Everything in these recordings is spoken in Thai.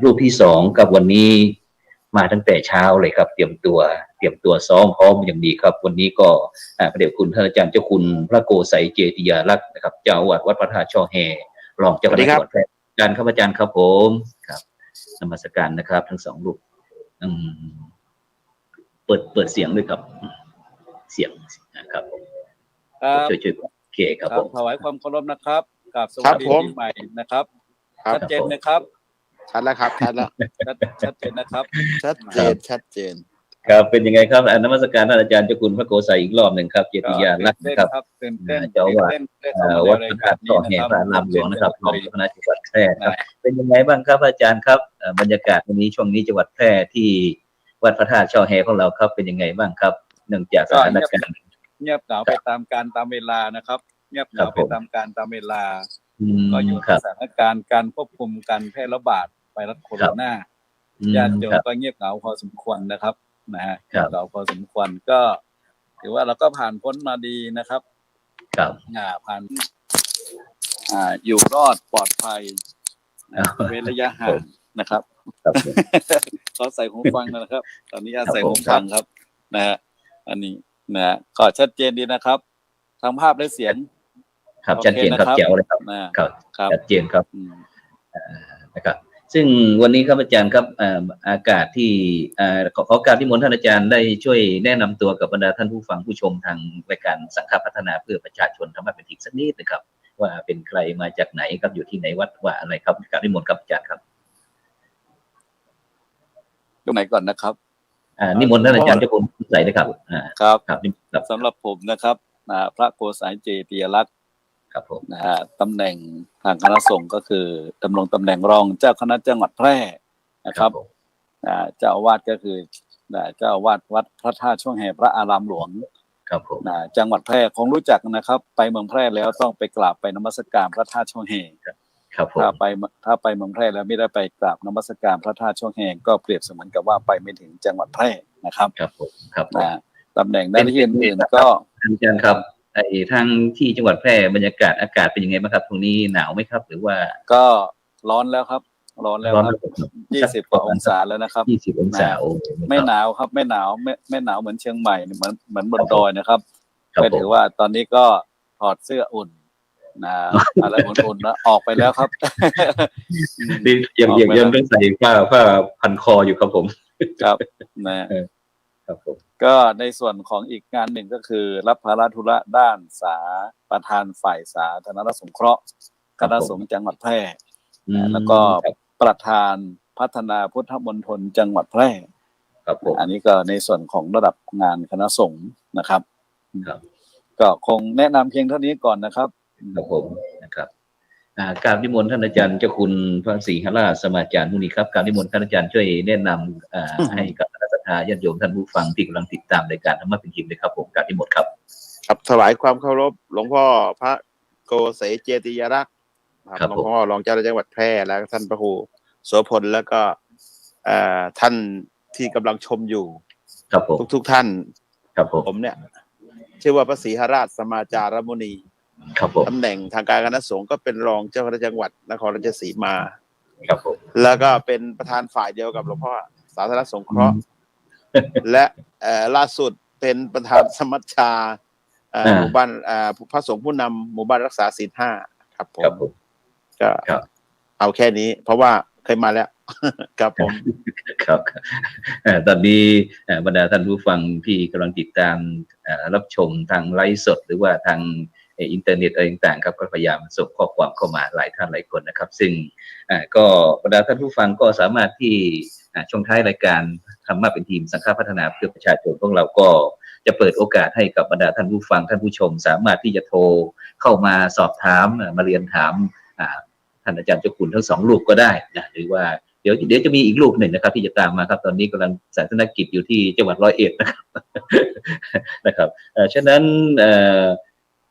รูปที่สองกับวันนี้มาตั้งแต่เช้าเลยครับเตรียมตัวซ้อมพร้อมอย่างดีครับวันนี้ก็พระเดชคุณท่านอาจารย์เจ้าคุณพระโกษัยเจติยาลักษณ์นะครับเจ้าอาวาสวัดพระธาตุช่อแฮรองเจ้าคณะจังหวัดแพร่การครับอาจารย์ครับผมครับนมัสการนะครับทั้งสองรูปเปิดเสียงด้วยครับเสียงนะครับช่วยโอเคครับผมถวายความเคารพนะครับกับสวัสดีปีใหม่นะครับชัดเจนนะครับชัดแล้วครับชัดแล้วชัดเจนนะครับชัดเจนครับเป็นยังไงครับนมัสการท่านอาจารย์เจ้าคุณพระโกษัยอีกรอบหนึ่งครับเจติยาลักษณ์นะครับตื่นเต้นเจ้าวัดวัดพระธาตุช่อแฮพระอารามหลวงนะครับรองเจ้าคณะจังหวัดแพร่ครับเป็นยังไงบ้างครับอาจารย์ครับบรรยากาศวันนี้ช่วงนี้จังหวัดแพร่ที่วัดพระธาตุช่อแฮของเราครับเป็นยังไงบ้างครับเนื่องจากสถานการณ์เงียบเหงาไปตามการตามเวลานะครับเงียบเหงาไปตามการตามเวลาก็อยู่ในสถานการณ์การควบคุมการแพร่ระบาดไวรัสโคโรนาญาติโยมก็เงียบเหงาพอสมควรนะครับนะฮะเราพอสมควรก็ถือว่าเราก็ผ่านพ้นมาดีนะครับผ่านอยู่รอดปลอดภัยเว้นระยะห่างนะครับขอใส่หูฟังนะครับตอนนี้ใส่หูฟังครับนะฮะอันนี้นะก็ชัดเจนดีนะครับทั้งภาพและเสียงครับชัดเจนครับแจ๋วเลยครับชัดเจนครับนะครับซึ่งวันนี้ครับอาจารย์ครับอากาศที่ขอการที่มนท่านอาจารย์ได้ช่วยแนะนำตัวกับบรรดาท่านผู้ฟังผู้ชมทางรายการสังฆพัฒนาเพื่อประชาชนธรรมะเป็นทิศสักนิดนะครับว่าเป็นใครมาจากไหนครับอยู่ที่ไหนวัดว่าอะไรครับการนิมนต์ครับอาจารย์ครับตรงไหนก่อนนะครับนิมนต์ท่านอาจารย์เจ้าคุณใส่เลยครับครับสำหรับผมนะครับพระโกษัยเจติยลักษณ์ครับผมตำแหน่งทางคณะสงฆ์ก็คือดำรงตำแหน่งรองเจ้าคณะจังหวัดแพร่นะครับเจ้าอาวาสก็คือเจ้าอาวาสวัดพระธาตุช่วงแห่พระอารามหลวงครับผมจังหวัดแพร่คงรู้จักนะครับไปเมืองแพร่แล้วต้องไปกราบไปนมัสการพระธาตุช่วงแห่ครับผมถ้าไปเมืองแพร่แล้วไม่ได้ไปกราบนมัสการพระธาตุช่วงแห่ก็เปรียบเสมือนกับว่าไปไม่ถึงจังหวัดแพร่นะครับครับผมครับตำแหน่งหน้าที่อื่นๆก็อาจารย์ครับทางที่จังหวัดแพร่บรรยากาศอากาศเป็นยังไงบ้างครับตรงนี้หนาวไหมครับหรือว่าก็ร้อนแล้วครับร้อนแล้วครับ20 กว่าองศาแล้วนะครับ20 องศาไม่หนาวครับไม่หนาวเหมือนเชียงใหม่เหมือนบนดอยนะครับก็ถือว่าตอนนี้ก็ถอดเสื้ออุ่นอะไรอุ่นๆแล้วออกไปแล้วครับยังต้องใส่ผ้าพันคออยู่ครับผมครับนะครับผมก็ในส่วนของอีกงานหนึ่งก็คือรับภาระธุระด้านประธานฝ่ายสาธารณสงเคราะห์คณะสงฆ์จังหวัดแพร่แล้วก็ประธานพัฒนาพุทธมณฑลจังหวัดแพร่ครับผมอันนี้ก็ในส่วนของระดับงานคณะสงฆ์นะครับก็คงแนะนำเพียงเท่านี้ก่อนนะครับครับผมนะครับกราบนิมนต์ท่านอาจารย์เจ้าคุณพระศรีหราชสมาจารย์มุนีครับกราบนิมนต์ท่านอาจารย์ช่วยแนะนำให้กับคณะสัตยาญาติโยมท่านผู้ฟังที่กำลังติดตามรายการธรรมะเป็นทิพย์เลยครับผมกราบนิมนต์ครับครับถวายความเคารพหลวงพ่อพระโกษัยเจติยลักษณ์หลวงพ่อรองเจ้าคณะจังหวัดแพร่แล้วท่านพระครูโสพลแล้วก็ท่านที่กำลังชมอยู่ครับผมทุกท่านครับผมเนี่ยชื่อว่าพระศรีหราชสมาจารมุนีครับผมตำแหน่งทางการคณะสงฆ์ก็เป็นรองเจ้าคณะจังหวัดนครราชสีมาครับผมแล้วก็เป็นประธานฝ่ายเดียวกับหลวงพ่อสาธารณสงเคราะห์และล่าสุดเป็นประธานสมัชชาหมู่บ้านพระสงฆ์ผู้นำหมู่บ้านรักษาศีล 5ครับผมก็เอาแค่นี้เพราะว่าเคยมาแล้วครับผมครับตอนนี้บรรดาท่านผู้ฟังที่กำลังติดตามรับชมทางไลฟ์สดหรือว่าทางอินเทอร์เน็ตอะไรต่างๆครับก็พยายามส่งข้อความเข้ามาหลายท่านหลายคนนะครับซึ่งก็บรรดาท่านผู้ฟังก็สามารถที่ช่วงท้ายรายการธรรมะเป็นทีมสังฆพัฒนาเพื่อประชาชนของเราก็จะเปิดโอกาสให้กับบรรดาท่านผู้ฟังท่านผู้ชมสามารถที่จะโทรเข้ามาสอบถามมาเรียนถามท่านอาจารย์เจ้าคุณทั้งสองรูปก็ได้นะหรือว่าเดี๋ยวจะมีอีกรูปหนึ่งนะครับที่จะตามมาครับตอนนี้กำลังศาสนกิจอยู่ที่จังหวัด101นะครับฉะนั้น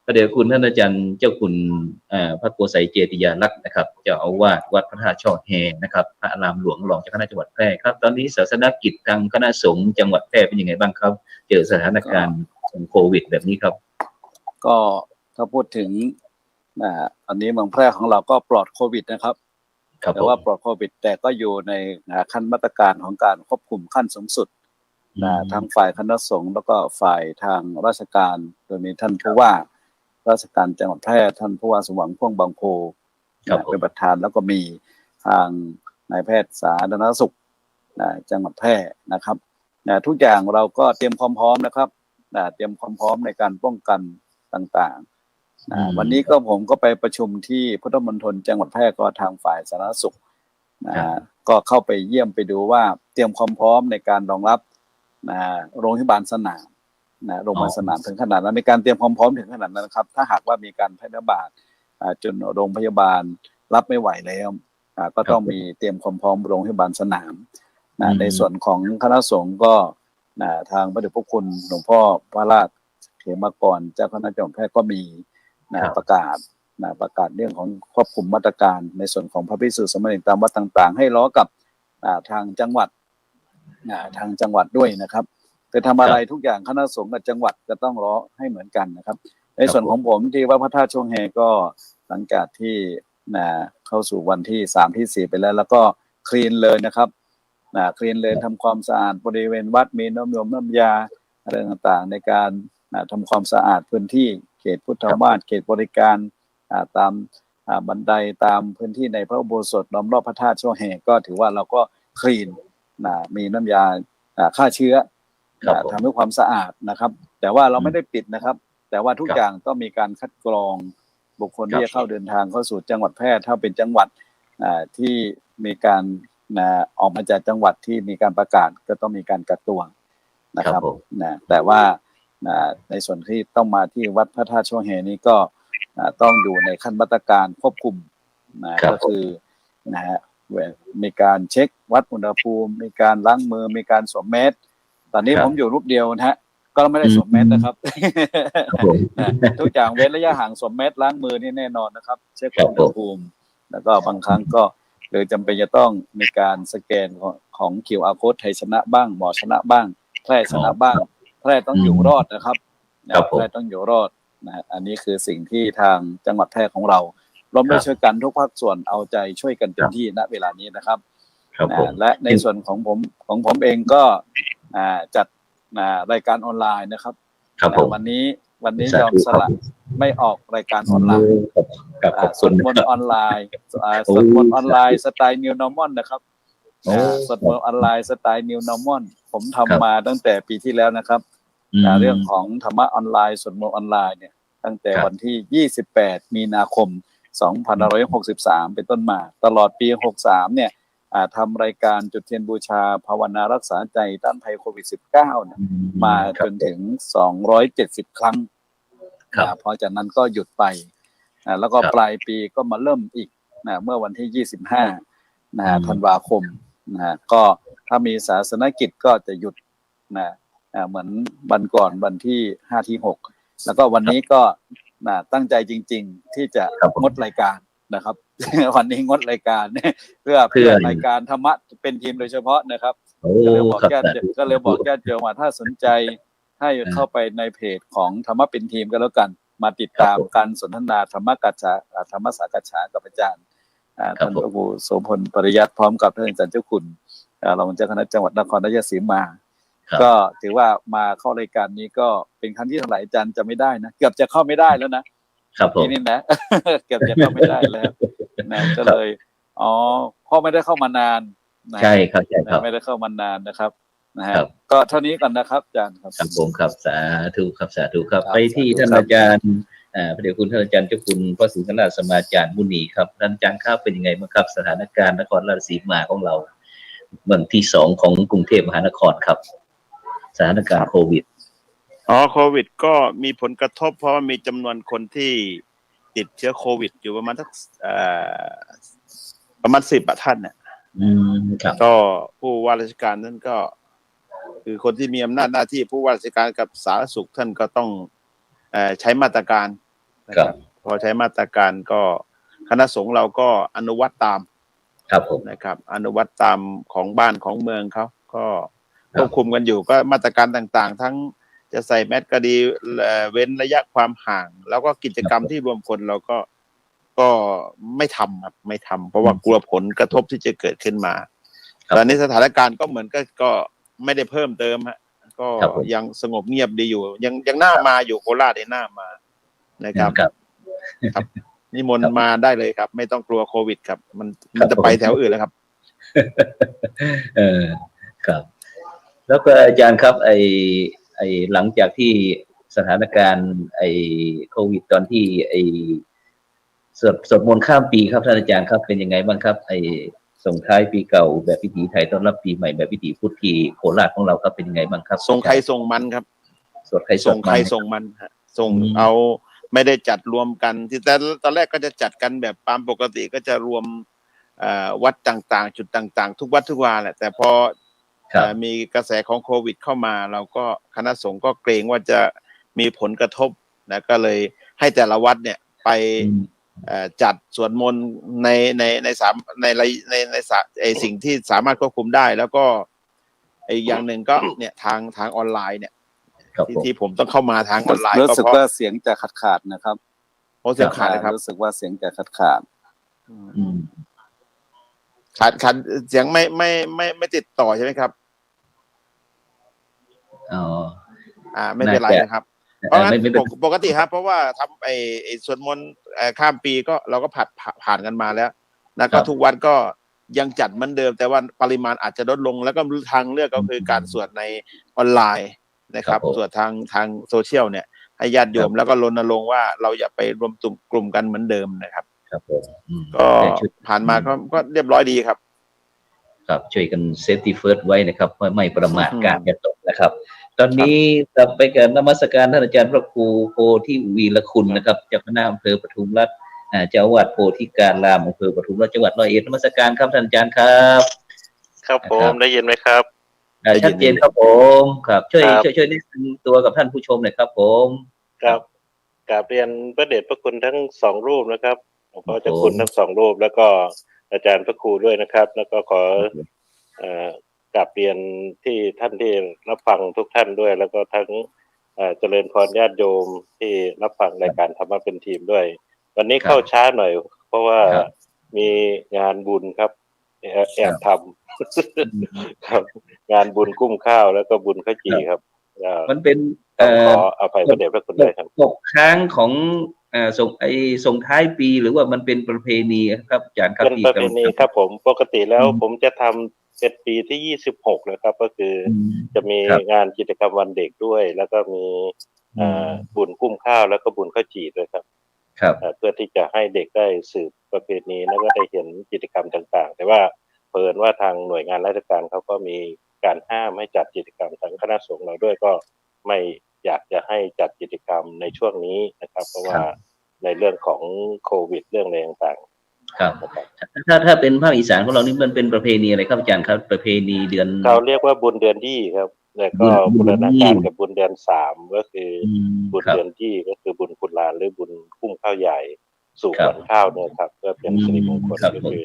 พระเดชคุณท่านอาจารย์เจ้าคุณพระโกษัยเจติยาลักษณ์นะครับเจ้าอาวาสวัดพระธาตุช่อแฮนะครับพระอารามหลวงรองเจ้าคณะจังหวัดแพร่ครับตอนนี้ศาสนกิจทางคณะสงฆ์จังหวัดแพร่เป็นยังไงบ้างครับเจอสถานการณ์โควิดแบบนี้ครับก็ถ้าพูดถึงอันนี้เมืองแพร่ของเราก็ปลอดโควิดนะครับ ครับ แต่ว่าปลอดโควิดแต่ก็อยู่ในขั้นมาตรการของการควบคุมขั้นสูงสุดทั้งฝ่ายคณะสงฆ์แล้วก็ฝ่ายทางราชการโดยมีท่านผู้ว่าราชการจังหวัดแพร่ท่านผู้ว่าสมหวังพ่วงบางโพเป็นประธานแล้วก็มีทางนายแพทย์สาธารณสุขจังหวัดแพร่นะครับทุกอย่างเราก็เตรียมความพร้อมนะครับเตรียมความพร้อมในการป้องกันต่างๆวันนี้ก็ผมก็ไปประชุมที่พุทธมณฑลจังหวัดแพร่ก็ทางฝ่ายสาธารณสุขก็เข้าไปเยี่ยมไปดูว่าเตรียมความพร้อมในการรองรับโรงพยาบาลสนามโรงพยาบาลสนามถึงขนาดนั้นในการเตรียมความพร้อมถึงขนาดนั้นนะครับถ้าหากว่ามีการแพร่ระบาดจนโรงพยาบาลรับไม่ไหวแล้วก็ต้องมีเตรียมความพร้อมโรงพยาบาลสนามในส่วนของคณะสงฆ์ก็ทางพระเดชพระคุณหลวงพ่อพระราชเขมากรเจ้าคณะจังหวัดแพร่ก็มีประกาศเรื่องของควบคุมมาตรการในส่วนของพระภิกษุสามเณรตามวัดต่างๆให้ล้อกับทางจังหวัดด้วยนะครับจะทำอะไรทุกอย่างคณะสงฆ์กับจังหวัดจะต้องล้อให้เหมือนกันนะครับในส่วนของผมที่วัดพระธาตุช่วงแฮก็หลังจากที่เข้าสู่วันที่3ที่4ไปแล้วก็คลีนเลยนะครับคลีนเลยทำความสะอาดบริเวณวัดมีน้ำยาอะไรต่างๆในการทำความสะอาดพื้นที่เขตพุทธวาสเขตบริการตามบันไดตามพื้นที่ในพระอุโบสถล้อมรอบพระธาตุช่วงแห่ก็ถือว่าเราก็คลีนมีน้ำยาฆ่าเชื้อทำให้ความสะอาดนะครับแต่ว่าเราไม่ได้ปิดนะครับแต่ว่าทุกอย่างต้องมีการคัดกรองบุคคลที่จะเข้าเดินทางเข้าสู่จังหวัดแพร่ถ้าเป็นจังหวัดที่มีการออกมาจากจังหวัดที่มีการประกาศก็ต้องมีการกักตัวนะครับแต่ว่าในส่วนที่ต้องมาที่วัดพระธาตุช่วงแห่นี้ก็ต้องอยู่ในขั้นมาตรการควบคุมก็คือมีการเช็ควัดอุณหภูมิมีการล้างมือมีการสวมแมสตอนนี้ผมอยู่รูปเดียวนะฮะก็ไม่ได้สวมแมสนะครับทุกอย่างเว้นระยะห่างสวมแมสล้างมือนี่แน่นอนนะครับเช็คอุณหภูมิแล้วก็บางครั้งก็หรือจำเป็นจะต้องมีการสแกนของ QR Code ไทยชนะบ้างหมอชนะบ้างแพร่ชนะบ้างแพร่ต้องอยู่รอดนะครับแพร่ต้องอยู่รอดอันนี้คือสิ่งที่ทางจังหวัดแพร่ของเราร่วมด้วยช่วยกันทุกภาคส่วนเอาใจช่วยกันเต็มที่ณเวลานี้นะครับและในส่วนของผมเองก็จัดรายการออนไลน์นะครับวันนี้ยอมสละไม่ออกรายการออนไลน์สวดมนต์ออนไลน์สวดมนต์ออนไลน์สไตล์ New Normal นะครับสวดมนต์ออนไลน์สไตล์ New Normal ผมทำมาตั้งแต่ปีที่แล้วนะครับเรื่องของธรรมะออนไลน์สวดมนต์ออนไลน์เนี่ยตั้งแต่วันที่28มีนาคม2563เป็นต้นมาตลอดปี63เนี่ยทำรายการจุดเทียนบูชาภาวนารักษาใจต้านภัยโควิด -19 เนี่ยมาจนถึง270ครั้งพอจากนั้นก็หยุดไปแล้วก็ปลายปีก็มาเริ่มอีกเมื่อวันที่25ธันวาคมก็ถ้ามีศาสนกิจก็จะหยุดเหมือนวันก่อนวันที่5ที่6แล้วก็วันนี้ก็ตั้งใจจริงๆที่จะงดรายการนะครับวันนี้งดรายการเพื่อรายการธรรมะเป็นทีมโดยเฉพาะนะครับก็เลยบอกญาติโยมว่าถ้าสนใจให้เข้าไปในเพจของธรรมะเป็นทีมก็แล้วกันมาติดตามการสนทนาธรรมกัจฉาธรรมสากัจฉากับอาจารย์ท่านพระครูโสพลปริยัติพร้อมกับท่านอาจารย์เจ้าคุณรองเจ้าคณะจังหวัดนครราชสีมาก็ถือว่ามาเข้ารายการนี้ก็เป็นครั้งที่เท่าไหร่อาจารย์จะไม่ได้นะเกือบจะเข้าไม่ได้แล้วนะครับผมนี่นะเกือบจะเข้าไม่ได้แล้วนะก็เลยพ่อไม่ได้เข้ามานานใช่ครับไม่ได้เข้ามานานนะครับนะฮะก็เท่านี้ก่อนนะครับอาจารย์ครับครับผมครับสาธุครับไปที่ท่านอาจารย์พระเดชคุณท่านอาจารย์เจ้าคุณพระสิงห์ราชสมาจารย์มุนีครับท่านอาจารย์ครับเป็นยังไงบ้างครับสถานการณ์นครราชสีมาของเราวันที่2ของกรุงเทพมหานครครับสถานการณ์โควิดโควิดก็มีผลกระทบเพราะว่ามีจำนวนคนที่ติดเชื้อโควิดอยู่ประมาณประมาณ10ท่านเนี่ยก็ผู้ว่าราชการนั่นก็คือคนที่มีอำนาจหน้าที่ผู้ว่าราชการกับสาธารณสุขท่านก็ต้องใช้มาตรการนะครับพอใช้มาตรการก็คณะสงฆ์เราก็อนุวัตตามครับผมนะครับอนุวัตตามของบ้านของเมืองเขาก็ควบคุมกันอยู่ก็มาตรการต่างๆทั้งจะใส่แมสก็ดีเว้นระยะความห่างแล้วก็กิจกรรมที่รวมคนเราก็ ก็ไม่ทำครับไม่ทำเพราะว่ากลัวผลกระทบที่จะเกิดขึ้นมาตอนนี้สถานการณ์ก็เหมือนก็ไม่ได้เพิ่มเติมฮะก็ยังสงบเงียบดีอยู่ยังน่ามาอยู่โคราชได้น่ามานะครับครับนิมนต์มาได้เลยครับไม่ต้องกลัวโควิดครับมันจะไปแถวอื่นแล้วครับครับแล้วก็อาจารย์ครับไอหลังจากที่สถานการณ์โควิดตอนที่สวดมนต์ข้ามปีครับท่านอาจารย์ครับเป็นยังไงบ้างครับส่งท้ายปีเก่าแบบวิถีไทยต้อนรับปีใหม่แบบวิถีพุทธที่โคราชของเราครับเป็นยังไงบ้างครับส่งใครส่งมันครับส่งใครส่งมันส่งเอาไม่ได้จัดรวมกันที่แต่ตอนแรกก็จะจัดกันแบบตามปกติก็จะรวมวัดต่างๆจุดต่างๆทุกวัดทุกวาแหละแต่พอมีกระแสของโควิดเข้ามาเราก็คณะสงฆ์ก็เกรงว่าจะมีผลกระทบนะก็เลยให้แต่ละวัดเนี่ยไปจัดสวดมนต์ในสิ่งที่สามารถควบคุมได้แล้วก็อีกอย่างหนึ่งก็เนี่ยทางออนไลน์เนี่ยที่ผมต้องเข้ามาทางออนไลน์รู้สึกว่าเสียงจะขาดนะครับเสียงขาดนะครับรู้สึกว่าเสียงจะขาดขาดเสียงไม่ติดต่อใช่ไหมครับไม่เป็นไรนะครับเพราะงั้นปกติครับเพราะว่าทำสวดมนต์ข้ามปีก็เราก็ผ่านกันมาแล้วนะก็ทุกวัดก็ยังจัดเหมือนเดิมแต่ว่าปริมาณอาจจะลดลงแล้วก็ทางเลือกก็คือการสวดในออนไลน์นะครับสวดทางโซเชียลเนี่ยให้ญาติโยมแล้วก็รณรงค์ว่าเราอย่าไปรวมกลุ่มกันเหมือนเดิมนะครับก็ผ่านมาก็เรียบร้อยดีครับครับช่วยกันเซฟตี้เฟิร์สไว้นะครับไม่ประมาทการจะตกนะครับตอนนี้กลับไปกับนมัสการท่านอาจารย์พระครูโพธิวีรคุณนะครับเจ้าคณะอำเภอปทุมราชเจ้าอาวาสโพธิการรามอำเภอปทุมราชจังหวัดร้อยเอ็ดนมัสการครับท่านอาจารย์ครับครับผมได้ยินไหมครับชัดเจนครับผมครับช่วยแนะนำตัวกับท่านผู้ชมหน่อยครับผมครับกราบเรียนพระเดชพระคุณทั้งสองรูปนะครับหลวงพ่อเจ้าคุณทั้งสองรูปแล้วก็อาจารย์พระครูด้วยนะครับแล้วก็ขอกราบเรียนที่ท่านที่รับฟังทุกท่านด้วยแล้วก็ทั้งเจริญพรญาติโยมที่รับฟังรายการธรรมะเป็นทีมด้วยวันนี้เข้าช้าหน่อยเพราะว่ามีงานบุญครับแอบทำครับงานบุญกุ้มข้าวแล้วก็บุญข้าวจี่ครับมันเป็นขออภัยพระเดชพระคุณด้วยครับตกค้างของส่งท้ายปีหรือว่ามันเป็นประเพณีครับอาจารย์ครับเป็นประเพณีครับผมปกติแล้วผมจะทำเป็นปีที่26นะครับก็คือจะมีงานกิจกรรมวันเด็กด้วยแล้วก็มีบุญกุ้มข้าวแล้วก็บุญข้าวจี่ด้วยครับเพื่อที่จะให้เด็กได้สืบประเพณีแล้วก็ได้เห็นกิจกรรมต่างๆแต่ว่าเพิ่นว่าทางหน่วยงานราชการเขาก็มีการห้ามให้จัดกิจกรรมทางคณะสงฆ์เราด้วยก็ไม่อยากจะให้จัดกิจกรรมในช่วงนี้นะครับเพราะว่าในเรื่องของโควิดเรื่องอะไรต่างๆครับถ้าเป็นภาคอีสานของเรานี่มันเป็นประเพณีอะไรครับอาจารย์ครับประเพณีเดือนเขาเรียกว่าบุญเดือนยี่ครับแล้วก็บูรณาการกับบุญเดือน3ก็คือบุญเดือนยี่ก็คือบุญกุลาหรือบุญกุ้มข้าวใหญ่สู่ขวัญข้าวเนี่ยครับก็เป็นสิริมงคลก็คือ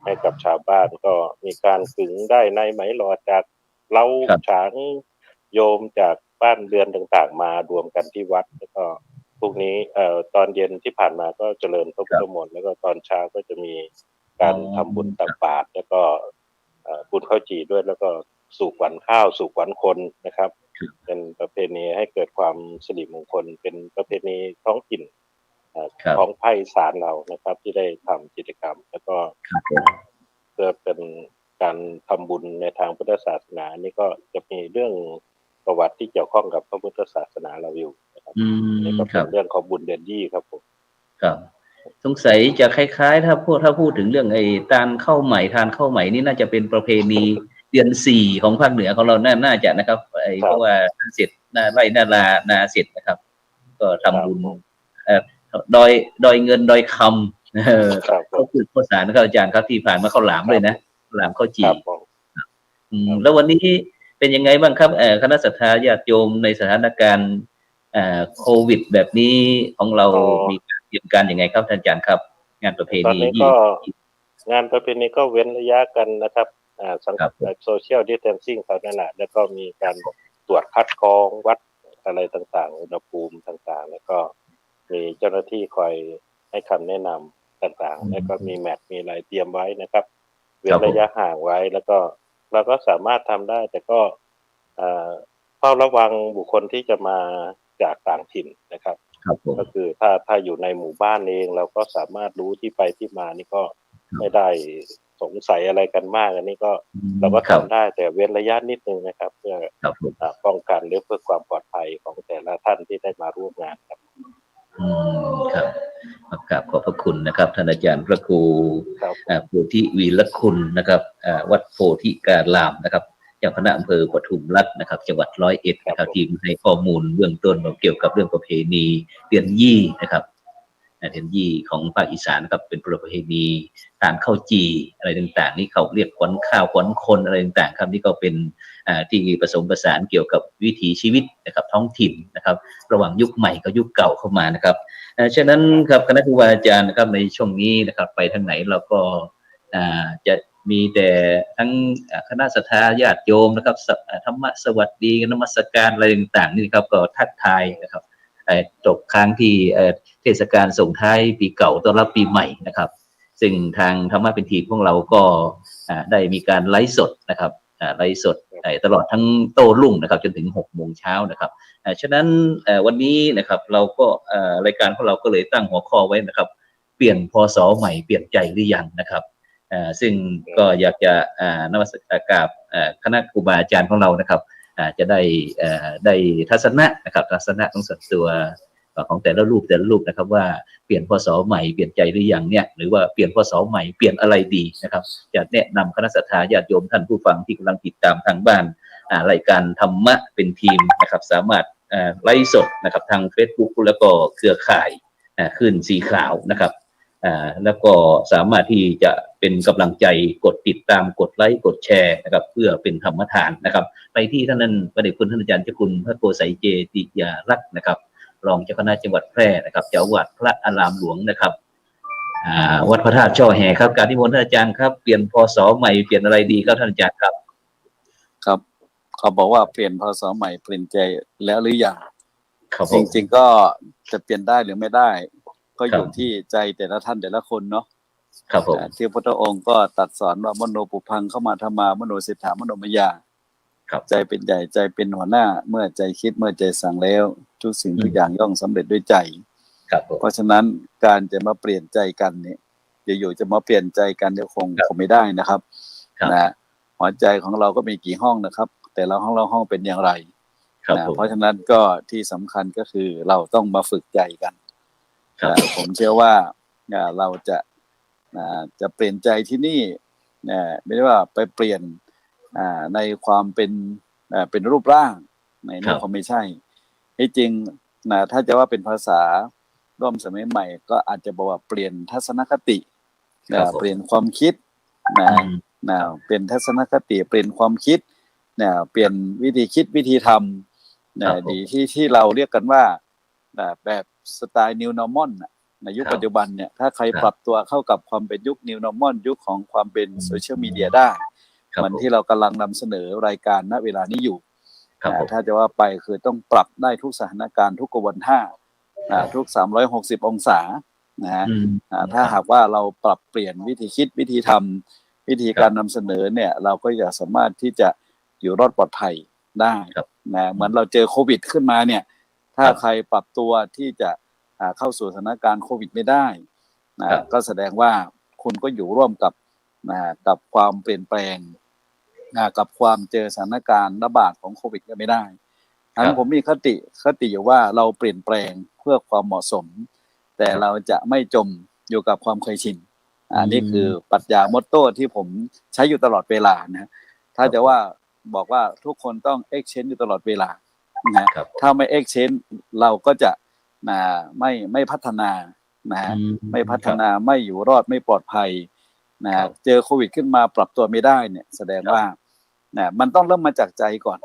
ให้กับชาวบ้านก็มีการขึงได้ในไหมหลอดจากเล้าฉางโยมจากบ้านเรือนต่างๆมารวมกันที่วัดแล้วก็พวกนี้ตอนเย็นที่ผ่านมาก็เจริญพระพุทธมนต์แล้วก็ตอนเช้าก็จะมีการทำบุญตักบาตรแล้วก็บุญข้าวจี่ด้วยแล้วก็สู่ขวัญข้าวสู่ขวัญคนนะครับเป็นประเพณีให้เกิดความสิริมงคลเป็นประเพณีท้องถิ่นของภาคอีสานเรานะครับที่ได้ทำกิจกรรมแล้วก็เพื่อเป็นการทำบุญในทางพุทธศาสนานี่ก็จะมีเรื่องประวัติที่เกี่ยวข้องกับพระพุทธศาสนาเราอยู่นะครับนี่ก็เป็นเรื่องของบุญเดือนยี่ครับผมครับสงสัยจะคล้ายๆถ้าพูดถึงเรื่องทานข้าวใหม่นี่น่าจะเป็นประเพณีเดือน4ของภาคเหนือของเราน่าจะนะครับเพราะว่าเสร็จไร่นาเสร็จนะครับก็ทำบุญดอยเงินดอยคำก็คือข้าวสารนะครับอาจารย์ครับที่ผ่านมาข้าวหลามเลยนะข้าวหลามข้าวจี่แล้ววันนี้เป็นยังไงบ้างครับคณะศรัทธาญาติโยมในสถานการณ์โควิดแบบนี้ของเรามีการเตรียมการยังไงครับท่านอาจารย์ครับงานประเพณีก็งานประเพณีก็เว้นระยะกันนะครับสังกัดโซเชียลดิสแทนซิ่งเขานั่นแหละแล้วก็มีการตรวจคัดกรองวัดอะไรต่างๆอุณหภูมิต่างๆแล้วก็มีเจ้าหน้าที่คอยให้คำแนะน ต่างๆแล้วก็มีแมทมีอะไรเตรียมไว้นะครับเว้ ครั น บผม ระยะห่างไว้แล้วก็เราก็สามารถทำได้แต่ก็เฝ้าระวังบุคคลที่จะมาจากต่างถิ่นนะครับ ครับผม ก็คือถ้าอยู่ในหมู่บ้านเองเราก็สามารถรู้ที่ไปที่มานี่ก็ไม่ได้สงสัยอะไรกันมากอันนี้ก็เราก็ ครับ ทำได้แต่เว้นระยะนิดนึงนะครับ เพื่อ ครับผม ป้องกันหรือเพื่อความปลอดภัยของแต่ละท่านที่ได้มาร่วมงานครับ ครับกราบขอบพระคุณนะครับท่านอาจารย์พระครู ครับ โพธิวีรคุณนะครับวัดโพธิการามนะครับเจ้าคณะอำเภอปทุมรัฐนะครับจังหวัด101นะครับที่ให้ข้อมูลเบื้องต้นเกี่ยวกับเรื่องประเพณีเดือนยี่นะครับเดือนยี่ของภาคอีสานนะครับเป็นประเพณีทานข้าวจีอะไรต่างๆนี่เขาเรียกขวัญข้าวขวัญคนอะไรต่างๆครับนี่ก็เป็นที่ผสมผสานเกี่ยวกับวิถีชีวิตนะครับท้องถิ่นนะครับระหว่างยุคใหม่กับยุคเก่าเข้ามานะครับฉะนั้นครับคณะครูบาอาจารย์นะครับในช่วงนี้นะครับไปทางไหนเราก็จะมีแต่ทั้งคณะสัตยาญาติโยมนะครับธรรมะสวัสดีนมัสการอะไรต่างๆนี่ครับก็ทักทายนะครับจบค้างที่เทศกาลส่งท้ายปีเก่าต้อนรับปีใหม่นะครับซึ่งทางธรรมะเป็นทีมของเราก็ได้มีการไลฟ์สดนะครับไลฟ์สดตลอดทั้งโต้รุ่งนะครับจนถึง6 โมงเช้านะครับฉะนั้นวันนี้นะครับเราก็รายการของเราก็เลยตั้งหัวข้อไว้นะครับเปลี่ยนพศใหม่เปลี่ยนใจหรือยังนะครับซึ่งก็อยากจะนมัสการคณะครูบาอาจารย์ของเรานะครับจะได้ทัศนะนะครับทัศนะของส่วนตัวของแต่ละรูปนะครับว่าเปลี่ยนพศใหม่เปลี่ยนใจหรือยังเนี่ยหรือว่าเปลี่ยนพศใหม่เปลี่ยนอะไรดีนะครับจะแนะนำคณะสัตยาญาติโยมท่านผู้ฟังที่กำลังติดตามทางบ้านรายการธรรมะเป็นทีมนะครับสามารถไลฟ์สดนะครับทาง Facebook แล้วก็เครือข่ายขึ้นสีขาวนะครับแล้วก็สามารถที่จะเป็นกำลังใจกดติดตามกดไลค์กดแชร์นะครับเพื่อเป็นธรรมทานนะครับไปที่ท่านนั้นพระเดชคุณท่านอาจารย์เจ้าคุณพระโกไสยเจติยารักษ์นะครับรองเจ้าคณะจังหวัดแพร่นะครับเจ้าอาวาสพระอารามหลวงนะครับวัดพระธาตุช่อแห่ครับการนิมนต์ท่านอาจารย์ครับเปลี่ยนพศใหม่เปลี่ยนอะไรดีครับท่านอาจารย์ครับครับเขาบอกว่าเปลี่ยนพศใหม่เปลี่ยนใจแล้วหรือยัง ครับ จริงๆก็จะเปลี่ยนได้หรือไม่ได้ก็อยู่ที่ใจแต่ละท่านแต่ละคนเนาะครับผมที่พระองค์ก็ตรัสสอนว่ามโนปุพังเข้ามาธรรมามโนสิทธามโนมยาใจเป็นใหญ่ใจเป็นหัวหน้าเมื่อใจคิดเมื่อใจสั่งแล้วทุกสิ่งทุกอย่างย่อมสำเร็จด้วยใจเพราะฉะนั้นการจะมาเปลี่ยนใจกันเนี่ยอยู่ๆจะมาเปลี่ยนใจกันคงไม่ได้นะครับนะหัวใจของเราก็มีกี่ห้องนะครับแต่ละห้องเป็นอย่างไรนะเพราะฉะนั้นก็ที่สำคัญก็คือเราต้องมาฝึกใจกันผมเชื่อว่าเราจะเปลี่ยนใจที่นี่ไม่ได้ว่าไปเปลี่ยนในความเป็นรูปร่างในนี้คงไม่ใช่ที่จริงถ้าจะว่าเป็นภาษาร่วมสมัยใหม่ก็อาจจะบอกว่าเปลี่ยนทัศนคติเปลี่ยนความคิดเปลี่ยนทัศนคติเปลี่ยนความคิดเปลี่ยนวิธีคิดวิธีทำดีที่เราเรียกกันว่าแบบสไตล์ New Normal ในยุคปัจจุบันเนี่ยถ้าใครปรับตัวเข้ากับความเป็นยุค New Normal ยุคของความเป็นโซเชียลมีเดียได้เหมือนที่เรากำลังนำเสนอรายการณเวลานี้อยู่ถ้าจะว่าไปคือต้องปรับได้ทุกสถานการณ์ทุกกระบวนท่าทุก360องศานะถ้าหากว่าเราปรับเปลี่ยนวิธีคิดวิธีทำวิธีการนำเสนอเนี่ยเราก็จะสามารถที่จะอยู่รอดปลอดภัยได้นะเหมือนเราเจอโควิดขึ้นมาเนี่ยถ้าใครปรับตัวที่จะเข้าสู่สถานการณ์โควิดไม่ได้ก็แสดงว่าคุณก็อยู่ร่วมกับความเปลี่ยนแปลงกับความเจอสถานการณ์ระบาดของโควิดก็ไม่ได้ทั้งผมมีคติอยู่ว่าเราเปลี่ยนแปลงเพื่อความเหมาะสมแต่เราจะไม่จมอยู่กับความเคยชินนี่คือปรัชญามอตโต้ที่ผมใช้อยู่ตลอดเวลานะถ้าจะว่าบอกว่าทุกคนต้อง exchange อยู่ตลอดเวลานะถ้าไม่ exchange เราก็จะไม่พัฒนาไม่พัฒนาไม่อยู่รอดไม่ปลอดภัยเจอโควิดขึ้นมาปรับตัวไม่ได้เนี่ยแสดงว่ามันต้องเริ่มมาจากใจก่อน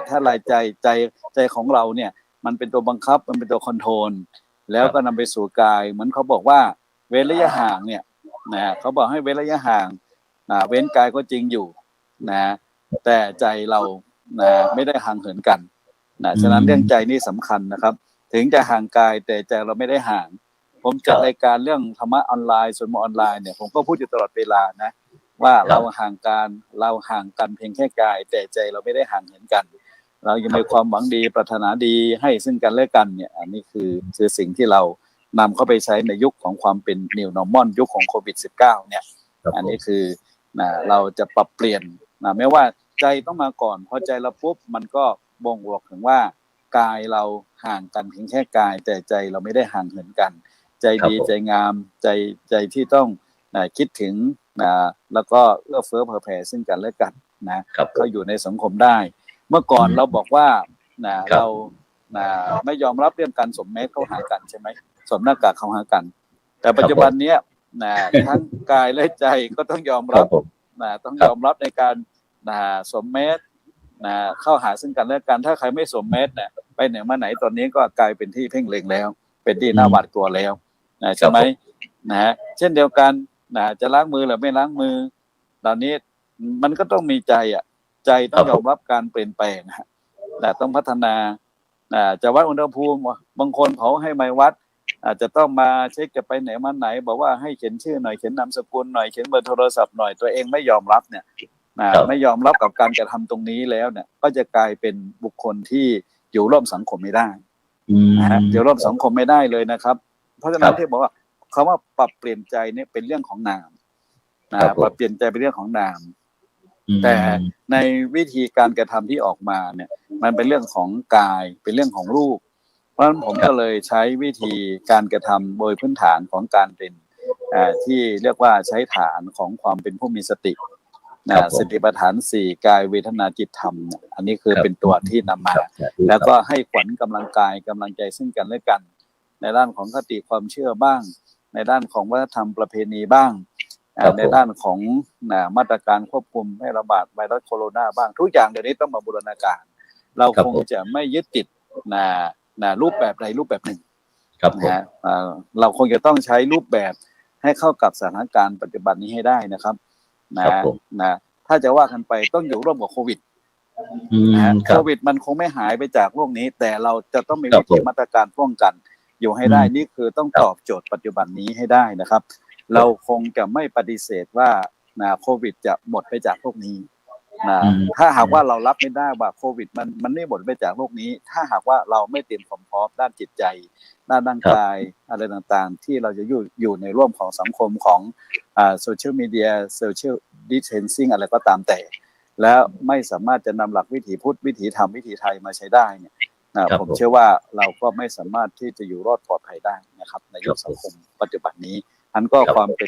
ถ้ารายใจของเราเนี่ยมันเป็นตัวบังคับมันเป็นตัวคอนโทรลแล้วก็นำไปสู่กายเหมือนเขาบอกว่าเว้นระยะห่างเนี่ยเขาบอกให้เว้นระยะห่างเว้นกายก็จริงอยู่แต่ใจเราไม่ได้ห่างเหินกันฉะนั้นเรื่องใจนี่สำคัญนะครับถึงจะห่างกายแต่ใจเราไม่ได้ห่างเพ ผมจัดรายการเรื่องธรรมะออนไลน์สวดมนต์ออนไลน์เนี่ยผมก็พูดอยู่ตลอดเวลานะว่าเราห่างกันเพียงแค่กายแต่ใจเราไม่ได้ห่างเหินกันเรายังมีความหวังดีปรารถนาดีให้ซึ่งกันและกันเนี่ยอันนี้คือสิ่งที่เรานำเข้าไปใช้ในยุคของความเป็น New Normal ยุคของโควิด -19 เนี่ยอันนี้คือเราจะปรับเปลี่ยนแม้ว่าใจต้องมาก่อนพอใจเราปุ๊บมันก็บ่งบอกถึงว่ากายเราห่างกันเพียงแค่กายแต่ใจเราไม่ได้ห่างเหินกันใจดีใจงามใจที่ต้องคิดถึงแล้วก็เอื้อเฟื้อเผื่อแผ่ซึ่งกันและกันนะก็อยู่ในสังคมได้เมื่อก่อนเราบอกว่าเราไม่ยอมรับเรื่องการสวมแมสเข้าหากันใช่ไหมสวมหน้ากากเข้าหากันแต่ปัจจุบันนี้ทั้งกายและใจก็ต้องยอมรับต้องยอมรับในการสวมแมสเข้าหาซึ่งกันและกันถ้าใครไม่สวมแมสไปไหนมาไหนตอนนี้ก็กลายเป็นที่เพ่งเล็งแล้วเป็นที่น่าหวาดกลัวแล้วใช่ไหมเช่นเดียวกันจะล้างมือหรือไม่ล้างมือตอนนี้มันก็ต้องมีใจใจต้องยอมรับการเปลี่ยนแปลงแต่ต้องพัฒนาจะวัดอุณหภูมิบางคนเขาให้ไม่วัดอาจจะต้องมาเช็คจะไปไหนมาไหนบอกว่าให้เขียนชื่อหน่อยเขียนนามสกุลหน่อยเขียนเบอร์โทรศัพท์หน่อยตัวเองไม่ยอมรับเนี่ยไม่ยอมรับกับการกระทำตรงนี้แล้วเนี่ยก็จะกลายเป็นบุคคลที่อยู่ร่วมสังคมไม่ได้อยู่ร่วมสังคมไม่ได้เลยนะครับเพราะฉะนั้นที่บอกว่าคำว่าปรับเปลี่ยนใจเนี่ยเป็นเรื่องของนามปรับเปลี่ยนใจเป็นเรื่องของนามแต่ในวิธีการกระทำที่ออกมาเนี่ยมันเป็นเรื่องของกายเป็นเรื่องของรูปเพราะฉะนั้นผมก็เลยใช้วิธีการกระทำโดยพื้นฐานของการเป็นที่เรียกว่าใช้ฐานของความเป็นผู้มีสติสติปัฏฐาน4กายเวทนาจิตธรรมอันนี้คือเป็นตัวที่นำมาแล้วก็ให้ขวัญกำลังกายกำลังใจซึ่งกันและกันในด้านของคติความเชื่อบ้างในด้านของวัฒนธรรมประเพณีบ้างในด้านของมาตรการควบคุมให้ระบาดไวรัสโคโรนาบ้างทุกอย่างเดี๋ยวนี้ต้องมาบูรณาการเราคงจะไม่ยึดติดรูปแบบใดรูปแบบหนึ่งเราคงจะต้องใช้รูปแบบให้เข้ากับสถานการณ์ปัจจุบันนี้ให้ได้นะครับถ้าจะว่ากันไปต้องอยู่ร่วมกับโควิดโควิดมันคงไม่หายไปจากโลกนี้แต่เราจะต้องมีวิธีมาตรการป้องกันอยู่ให้ได้นี่คือต้องตอบโจทย์ปัจจุบันนี้ให้ได้นะครับเราคงจะไม่ปฏิเสธว่าโควิดจะหมดไปจากโลกนี้ถ้าหากว่าเรารับไม่ได้ว่าโควิดมันไม่หมดไปจากโลกนี้ถ้าหากว่าเราไม่เตรียมความพร้อมด้านจิตใจด้านร่างกายอะไรต่างๆที่เราจะอยู่ในร่วมของสังคมของโซเชียลมีเดียโซเชียลดิสเทนซิ่งอะไรก็ตามแต่แล้วไม่สามารถจะนำหลักวิถีพุทธวิถีธรรมวิถีไทยมาใช้ได้เนี่ยผมเชื่อว่าเราก็ไม่สามารถที่จะอยู่รอดปลอดภัยได้นะครับในยุคสังคมปัจจุบันนี้อันก็ความเ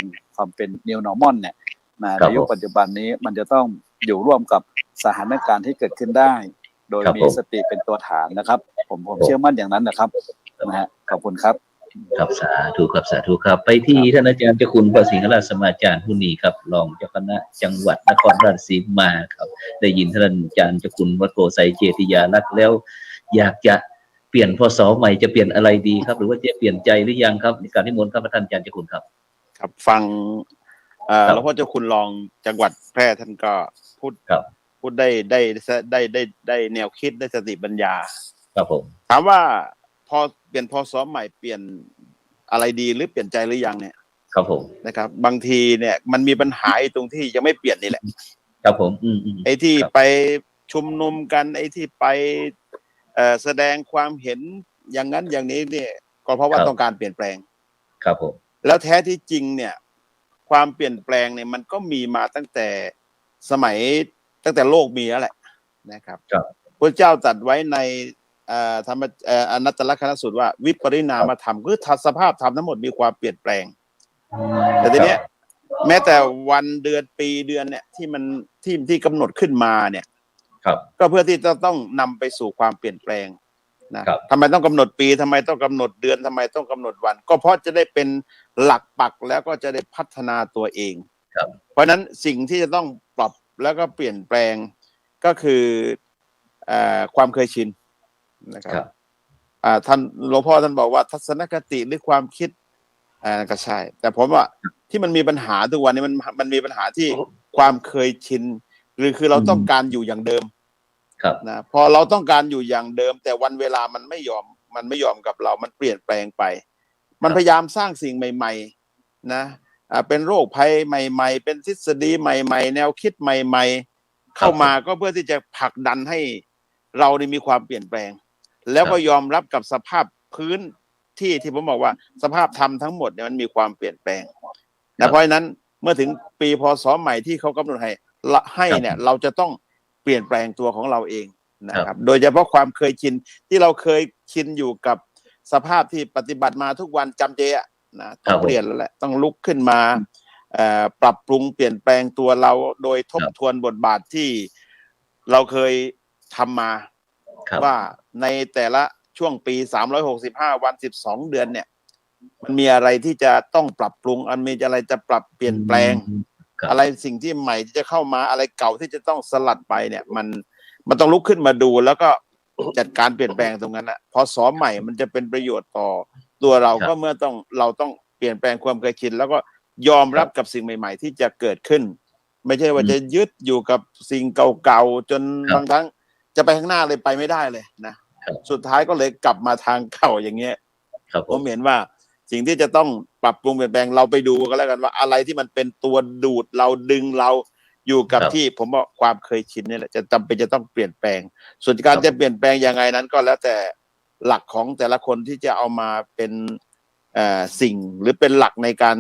ป็น New Normal เนี่ยในยุคปัจจุบันนี้มันจะต้องอยู่ร่วมกับสถานการณ์ที่เกิดขึ้นได้โดยมีสติเป็นตัวฐานนะครับผมเชื่อมั่นอย่างนั้นนะครับขอบคุณครับครับสาธุครับสาธุครับไปที่ท่านอาจารย์เจ้าคุณพระสิงห์ราชสมาจารย์ผู้นี้ครับรองเจ้าคณะจังหวัดนครราชสีมาครับได้ยินท่านอาจารย์เจ้าคุณวัดโกไสเจติยาลักษณ์แล้วอยากจะเปลี่ยนพศใหม่จะเปลี่ยนอะไรดีครับหรือว่าจะเปลี่ยนใจหรือยังครับในการนิมนต์ครับท่านอาจารย์เจ้าคุณครับครับฟังหลวงพ่อเจ้าคุณรองจังหวัดแพร่ท่านก็พูดได้แนวคิดได้สติปัญญาครับผมถามว่าพอเปลี่ยนพศใหม่เปลี่ยนอะไรดีหรือเปลี่ยนใจหรือยังเนี่ยครับผมนะครับบางทีเนี่ยมันมีปัญหาตรงที่ยังไม่เปลี่ยนนี่แหละครับผมไอ้ที่ไปชุมนุมกันไอ้ที่ไปแสดงความเห็นอย่างนั้นอย่างนี้เนี่ยก็เพราะว่าต้องการเปลี่ยนแปลงครับผมแล้วแท้ที่จริงเนี่ยความเปลี่ยนแปลงเนี่ยมันก็มีมาตั้งแต่สมัยตั้งแต่โลกมีแล้วแหละนะครับพระเจ้าตรัสไว้ในธรรมอนัตตลักษณสูตรว่าวิปริณามธรรมคือสภาพธรรมทั้งหมดมีความเปลี่ยนแปลงแต่ทีเนี้ยแม้แต่วันเดือนปีเดือนเนี่ยที่กำหนดขึ้นมาเนี่ยก็เพื่อที่จะต้องนำไปสู่ความเปลี่ยนแปลงนะทำไมต้องกำหนดปีทำไมต้องกำหนดเดือนทำไมต้องกำหนดวันก็เพราะจะได้เป็นหลักปักแล้วก็จะได้พัฒนาตัวเองเพราะนั้นสิ่งที่จะต้องปรับแล้วก็เปลี่ยนแปลงก็คือความเคยชินนะครับท่านหลวงพ่อท่านบอกว่าทัศนคติหรือความคิดก็ใช่แต่ผมว่าที่มันมีปัญหาทุกวันนี้มันมีปัญหาที่ความเคยชินหรือคือเราต้องการอยู่อย่างเดิมนะพอเราต้องการอยู่อย่างเดิมแต่วันเวลามันไม่ยอมกับเรามันเปลี่ยนแปลงไป มันพยายามสร้างสิ่งใหม่ๆนะเป็นโรคภัยใหม่ๆเป็นทฤษฎีใหม่ๆแนวคิดใหม่ๆเข้ามาก็เพื่อที่จะผลักดันให้เราได้มีความเปลี่ยนแปลงแล้วก็ยอมรับกับสภาพพื้นที่ผมบอกว่าสภาพธรรมทั้งหมดเนี่ยมันมีความเปลี่ยนแปลงนะเพราะฉะนั้นเมื่อถึงปีพศใหม่ที่เขากำหนดให้เนี่ยเราจะต้องเปลี่ยนแปลงตัวของเราเองนะครับโดยเฉพาะความเคยชินที่เราเคยชินอยู่กับสภาพที่ปฏิบัติมาทุกวันจำเจนะต้องเปลี่ยนแล้วแหละต้องลุกขึ้นมาปรับปรุงเปลี่ยนแปลงตัวเราโดยทบทวนบทบาทที่เราเคยทำมาว่าในแต่ละช่วงปี365วัน12เดือนเนี่ยมันมีอะไรที่จะต้องปรับปรุงมีอะไรจะปรับเปลี่ยนแปลงอะไรสิ่งที่ใหม่ที่จะเข้ามาอะไรเก่าที่จะต้องสลัดไปเนี่ยมันต้องลุกขึ้นมาดูแล้วก็จัดการเปลี่ยนแปลงตรงนั้นแหละพอสอนใหม่มันจะเป็นประโยชน์ต่อตัวเราก็เมื่อเราต้องเปลี่ยนแปลงความเคยชินแล้วก็ยอมรับกับสิ่งใหม่ๆที่จะเกิดขึ้นไม่ใช่ว่าจะยึดอยู่กับสิ่งเก่าๆจนบางครั้งจะไปข้างหน้าเลยไปไม่ได้เลยนะสุดท้ายก็เลยกลับมาทางเก่าอย่างเงี้ยผมเห็นว่าสิ่งที่จะต้องปรับปรุงเปลี่ยนแปลงเราไปดูกันแล้วกันว่าอะไรที่มันเป็นตัวดูดเราดึงเราอยู่กับที่ผมว่าความเคยชินนี่แหละจะจำเป็นจะต้องเปลี่ยนแปลงส่วนการจะเปลี่ยนแปลงยังไงนั้นก็แล้วแต่หลักของแต่ละคนที่จะเอามาเป็นสิ่งหรือเป็นหลักในการ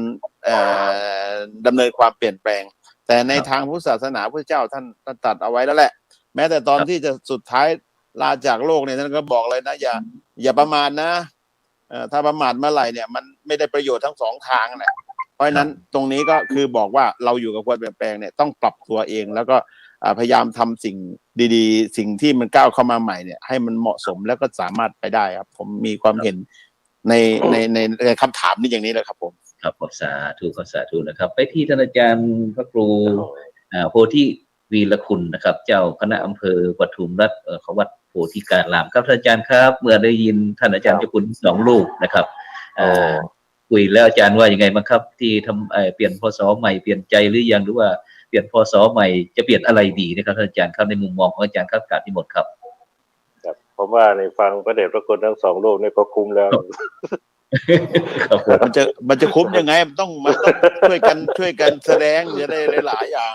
ดำเนินความเปลี่ยนแปลงแต่ในทางพุทธศาสนาพระเจ้าท่านตรัสเอาไว้แล้วแหละแม้แต่ตอนที่จะสุดท้ายลาจากโลกเนี่ยท่านก็บอกเลยนะอย่าประมาทนะถ้าประมาทเมื่อไหร่เนี่ยมันไม่ได้ประโยชน์ทั้งสองทางแหละเพราะฉะนั้นตรงนี้ก็คือบอกว่าเราอยู่กับความเปลี่ยนแปลงเนี่ยต้องปรับตัวเองแล้วก็พยายามทำสิ่งดีๆสิ่งที่มันก้าวเข้ามาใหม่เนี่ยให้มันเหมาะสมแล้วก็สามารถไปได้ครับผมมีความเห็นในคำถามนี้อย่างนี้เลยครับผมครับขอบสาธุนะครับไปที่ท่านอาจารย์พระครูโพธิวีรคุณนะครับเจ้าคณะอำเภอปทุมรัฐเขาวัดโพธิการามครับท่านอาจารย์ครับเมื่อได้ยินท่านอาจารย์เจ้าคุณ2 ลูกนะครับคุยแล้วอาจารย์ว่ายังไงบ้างครับที่ทำเปลี่ยนพศใหม่เปลี่ยนใจหรือยังหรือว่าเปลี่ยนพศใหม่จะเปลี่ยนอะไรดีนะครับท่านอาจารย์ครับในมุมมองของอาจารย์ครับกราบนิมนต์ครับผมว่าในฟังพระเดชพระคุณทั้ง2 ลูกนี่ก็คุ้มแล้วมันจะคุ้มยังไงมันต้องช่วยกันแสดงจะได้หลายอย่าง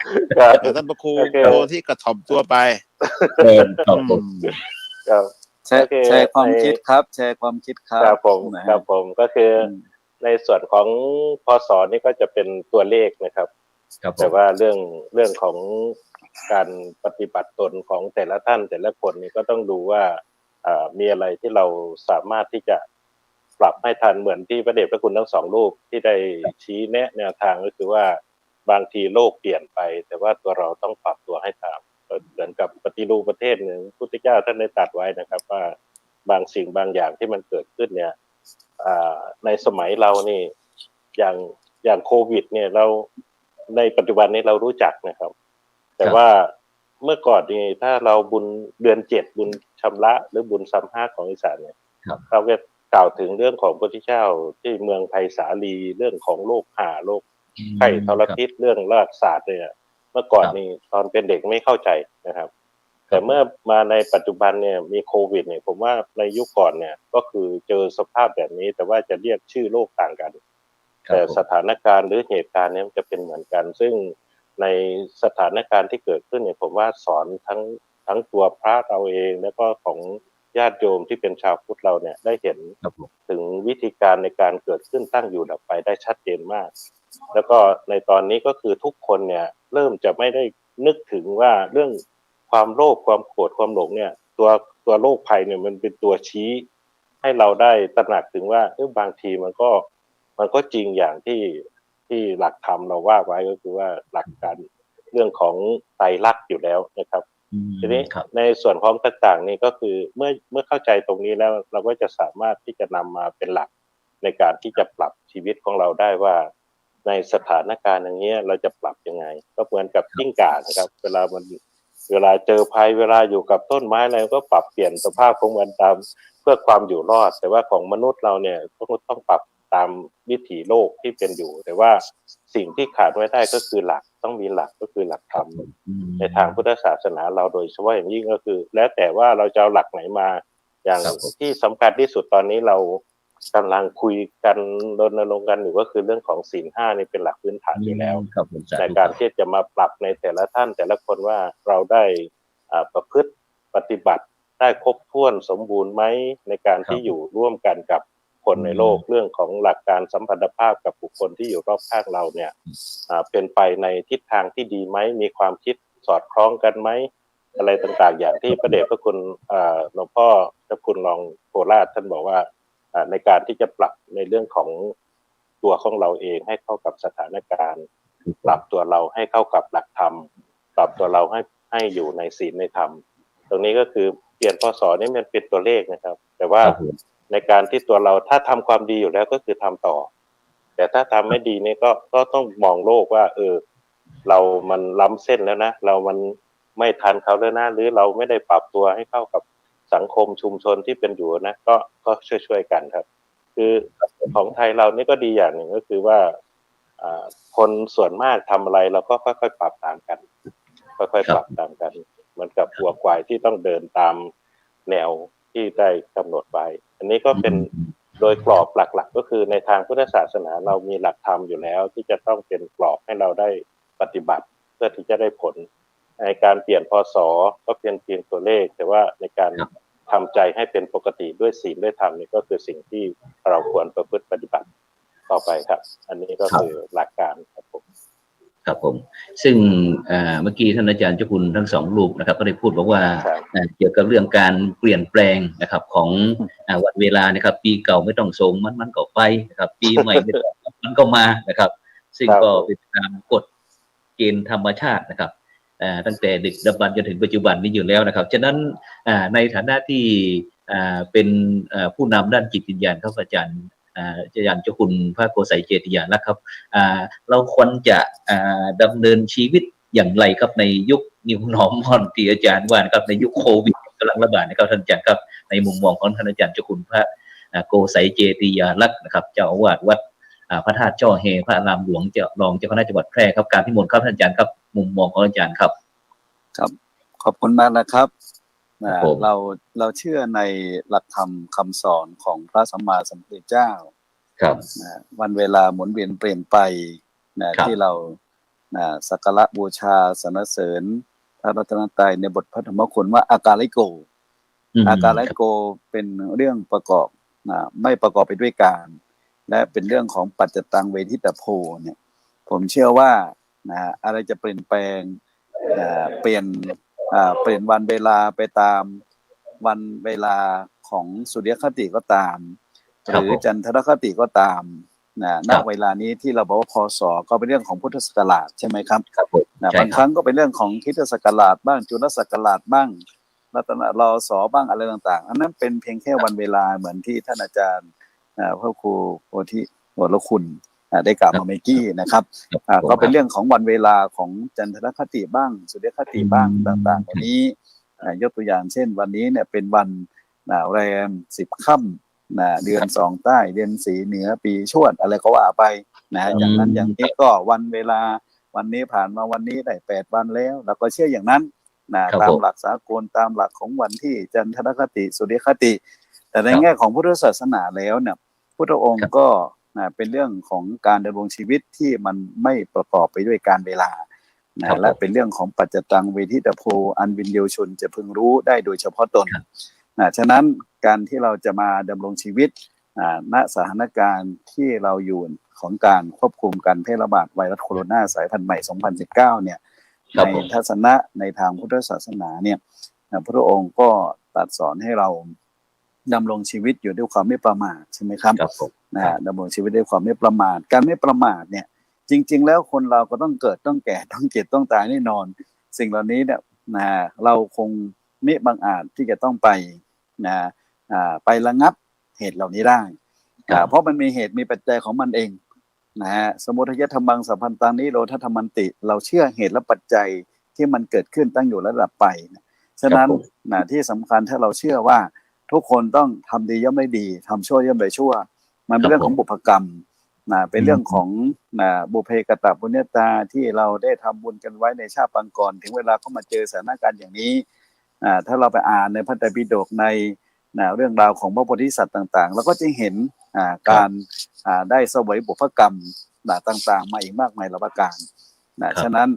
แต่ท่านพระครูโตที่กระถ่อมตัวไปแชร์ความคิดครับแชร์ความคิดครับผมก็คือในส่วนของพศนี่ก็จะเป็นตัวเลขนะครับแต่ว่าเรื่องของการปฏิบัติตนของแต่ละท่านแต่ละคนนี่ก็ต้องดูว่ามีอะไรที่เราสามารถที่จะปรับให้ทันเหมือนที่พระเดชพระคุณทั้ง2 รูปที่ได้ชี้แนะแนวทางก็คือว่าบางทีโลกเปลี่ยนไปแต่ว่าตัวเราต้องปรับตัวให้ตามเหมือนกับปฏิรูปประเทศหนึ่งพุทธเจ้าท่านได้ตรัสไว้นะครับว่าบางสิ่งบางอย่างที่มันเกิดขึ้นเนี่ยในสมัยเรานี่อย่างโควิดเนี่ยเราในปัจจุบันนี้เรารู้จักนะครับแต่ว่าเมื่อก่อนนี่ถ้าเราบุญเดือน7บุญชำระหรือบุญซ้ำ5ของอีสานเนี่ยเราก็กล่าวถึงเรื่องของพระพุทธเจ้าที่เมืองไผ่สาลีเรื่องของโรคโรคไข้ทรพิษเรื่องราชศาสตร์เนี่ยเมื่อก่อนนี่ตอนเป็นเด็กไม่เข้าใจนะครับแต่เมื่อมาในปัจจุบันเนี่ยมีโควิดเนี่ยผมว่าในยุคก่อนเนี่ยก็คือเจอสภาพแบบนี้แต่ว่าจะเรียกชื่อโรคต่างกันแต่สถานการณ์หรือเหตุการณ์นี้มันจะเป็นเหมือนกันซึ่งในสถานการณ์ที่เกิดขึ้นเนี่ยผมว่าสอนทั้งตัวพระเราเองแล้วก็ของญาติโยมที่เป็นชาวพุทธเราเนี่ยได้เห็นถึงวิธีการในการเกิดขึ้นตั้งอยู่ดับไปได้ชัดเจนมากแล้วก็ในตอนนี้ก็คือทุกคนเนี่ยเริ่มจะไม่ได้นึกถึงว่าเรื่องความโลภความโกรธความหลงเนี่ยตัวโรคภัยเนี่ยมันเป็นตัวชี้ให้เราได้ตระหนักถึงว่าบางทีมันก็จริงอย่างที่หลักธรรมเราว่าไว้ก็คือว่าหลักการเรื่องของไตรลักษณ์อยู่แล้วนะครับทีนี้ในส่วนของต่างๆนี่ก็คือเมื่อเข้าใจตรงนี้แล้วเราก็จะสามารถที่จะนำมาเป็นหลักในการที่จะปรับชีวิตของเราได้ว่าในสถานการณ์อย่างนี้เราจะปรับยังไงก็เหมือนกับกิ้งก่านะครับเวลาเจอภัยเวลาอยู่กับต้นไม้อะไรก็ปรับเปลี่ยนสภาพของมันตามเพื่อความอยู่รอดแต่ว่าของมนุษย์เราเนี่ยต้องปรับตามวิถีโลกที่เป็นอยู่แต่ว่าสิ่งที่ขาดไม่ได้ก็คือหลักต้องมีหลักก็คือหลักธรรมในทางพุทธศาสนาเราโดยเฉพาะอย่างยิ่งก็คือแล้วแต่ว่าเราจะเอาหลักไหนมาอย่างที่สำคัญที่สุดตอนนี้เรา กำลังคุยกันรณรงค์กันอยู่ก็คือเรื่องของศีล5นี่เป็นหลักพื้นฐานอยู่แล้วครับผมในการที่จะมาปรับในแต่ละท่านแต่ละคนว่าเราได้ประพฤติปฏิบัติได้ครบถ้วนสมบูรณ์ไหมในการที่อยู่ร่วมกันกับคนในโลกเรื่องของหลักการสัมพันธภาพกับบุคคลที่อยู่รอบข้างเราเนี่ยเป็นไปในทิศทางที่ดีไหมมีความคิดสอดคล้องกันไหมอะไรต่างๆอย่างที่พระเดชพระคุณหลวงพ่อเจ้าคุณรองโคราชท่านบอกว่าในการที่จะปรับในเรื่องของตัวของเราเองให้เข้ากับสถานการณ์ปรับตัวเราให้เข้ากับหลักธรรมปรับตัวเราให้อยู่ในศีลในธรรมตรงนี้ก็คือเปลี่ยนพศนี่มันเป็นตัวเลขนะครับแต่ว่าในการที่ตัวเราถ้าทำความดีอยู่แล้วก็คือทำต่อแต่ถ้าทำไม่ดีนี่ก็ต้องมองโลกว่าเรามันล้ำเส้นแล้วนะเรามันไม่ทันเขาแล้วนะหรือเราไม่ได้ปรับตัวให้เข้ากับสังคมชุมชนที่เป็นอยู่นะก็ช่วยกันครับคือของไทยเรานี่ก็ดีอย่างหนึ่งก็คือว่าคนส่วนมากทำอะไรเราก็ค่อยๆปรับตามกันค่อยๆปรับตามกันเหมือนกับวัวควายที่ต้องเดินตามแนวที่ได้กำหนดไว้อันนี้ก็เป็นโดยกรอบหลักๆก็คือในทางพุทธศาสนาเรามีหลักธรรมอยู่แล้วที่จะต้องเป็นกรอบให้เราได้ปฏิบัติเพื่อที่จะได้ผลในการเปลี่ยนพศก็เป็นเพียงตัวเลขแต่ว่าในการทำใจให้เป็นปกติด้วยศีลด้วยธรรมนี่ก็คือสิ่งที่เราควรประพฤติปฏิบัติต่อไปครับอันนี้ก็คือหลักการครับผมครับผมซึ่งเมื่อกี้ท่านอาจารย์เจ้าคุณทั้งสองรูปนะครับก็ได้พูดบอกว่าเกี่ยวกับเรื่องการเปลี่ยนแปลงนะครับของวันเวลานะครับปีเก่าไม่ต้องส่งมันก็ไปนะครับปีใหม่ไม่ต้องมันก็มานะครับซึ่งก็เป็นตามกฎเกณฑ์ธรรมชาตินะครับตั้งแต่ดึกดำบรรพ์จนถึงปัจจุบันนี้อยู่แล้วนะครับฉะนั้นในฐานะที่เป็นผู้นำด้านจิตวิญญาณครับอาจารย์เจ้าคุณพระโกษัยเจติยานะครับเราควรจะดำเนินชีวิตอย่างไรครับในยุคนิว normal ที่อาจารย์ว่านะครับในยุคโควิดกำลังระบาดนะครับท่านอาจารย์ครับในมุมมองของท่านอาจารย์เจ้าคุณพระโกษัยเจติยาลักษณ์นะครับเจ้าอาวาสวัดพระธาตุจ้อเฮพระอารามหลวงรองเจ้าคณะจังหวัดแพร่ครับการพิมลครับท่านอาจารย์ครับมุมมองของอาจารย์ครับครับขอบคุณมากนะครับเราเชื่อในหลักธรรมคำสอนของพระสัมมาสัมพุทธเจ้าครับวันเวลาหมุนเวียนเปลี่ยนไปที่เราสักการะบูชาสรรเสริญพระรัตนตรัยในบทพระธรรมคุณว่าอากาลิโกอาการลิโกเป็นเรื่องประกอบไม่ประกอบไปด้วยการและเป็นเรื่องของปัจจตังเวทิตโพเนี่ยผมเชื่อว่าอะไรจะเปลี่ยนแปลงเปลี่ยนวันเวลาไปตามวันเวลาของสุริยคติก็ตามหรือจันทรคติก็ตามณเวลานี้ที่เราบอกว่าพศก็เป็นเรื่องของพุทธศักราชใช่ไหมครับบางครั้งก็เป็นเรื่องของคริสตศักราชบ้างจุลศักราชบ้างรัตนรศบ้างอะไรต่างๆอันนั้นเป็นเพียงแค่วันเวลาเหมือนที่ท่านอาจารย์พระครูโพธิวรคุณได้กล่าวมาเมื่อกี้นะครับก็เป็นเรื่องของวันเวลาของจันทรคติบ้างสุริยคติบ้างต่างๆวันนี้ยกตัวอย่างเช่นวันนี้เนี่ยเป็นวันแรม10 ค่ำเดือน2ใต้เดือน4เหนือปีชวดอะไรก็ว่าไปอย่างนั้นอย่างนี้ก็วันเวลาวันนี้ผ่านมาวันนี้ได้8 วันแล้วเราก็เชื่ออย่างนั้นตามหลักสากลตามหลักของวันที่จันทรคติสุริยคติแต่ในแง่ของพุทธศาสนาแล้วเนี่ยพุทธองค์ก็เป็นเรื่องของการดำรงชีวิตที่มันไม่ประกอบไปด้วยการเวลาและเป็นเรื่องของปัจจตังเวทิตโพอันวินเดียวชนจะพึงรู้ได้โดยเฉพาะตนฉะนั้นการที่เราจะมาดำรงชีวิตณสถานการณ์ที่เราอยู่ของการควบคุมการแพร่ระบาดไวรัสโคโรนาสายพันธุ์ใหม่2019เนี่ยในทัศนะในทางพุทธศาสนาเนี่ยพระองค์ก็ตรัสสอนให้เราดำรงชีวิตอยู่ด้วยความไม่ประมาทใช่ไหมครับดำรงชีวิตด้วยความไม่ประมาทการไม่ประมาทเนี่ยจริงๆแล้วคนเราก็ต้องเกิดต้องแก่ต้องเจ็บต้องตายแน่นอนสิ่งเหล่านี้เนี่ยเราคงมิบังอาจที่จะต้องไประงับเหตุเหล่านี้ได้เพราะมันมีเหตุมีปัจจัยของมันเองสมุทัยธรรมังสัพพันตังนิโรธธรรมันติเราเชื่อเหตุและปัจจัยที่มันเกิดขึ้นตั้งอยู่และดับไปฉะนั้นที่สำคัญถ้าเราเชื่อว่าทุกคนต้องทำดีย่อมได้ดีทำชั่วย่อมได้ชั่วมันเป็นเรื่องของบุพกรรมเป็นเรื่องของบุพเพกตปุญญาตาที่เราได้ทำบุญกันไว้ในชาติปางก่อนถึงเวลาเข้ามาเจอสถานการณ์อย่างนี้ถ้าเราไปอ่านในพระไตรปิฎกใน เรื่องราวของพระโพธิสัตว์ต่างๆแล้วก็จะเห็นการได้เสวยบุพกรรมต่างๆมาอีกมากมายหลายประการฉะนั้น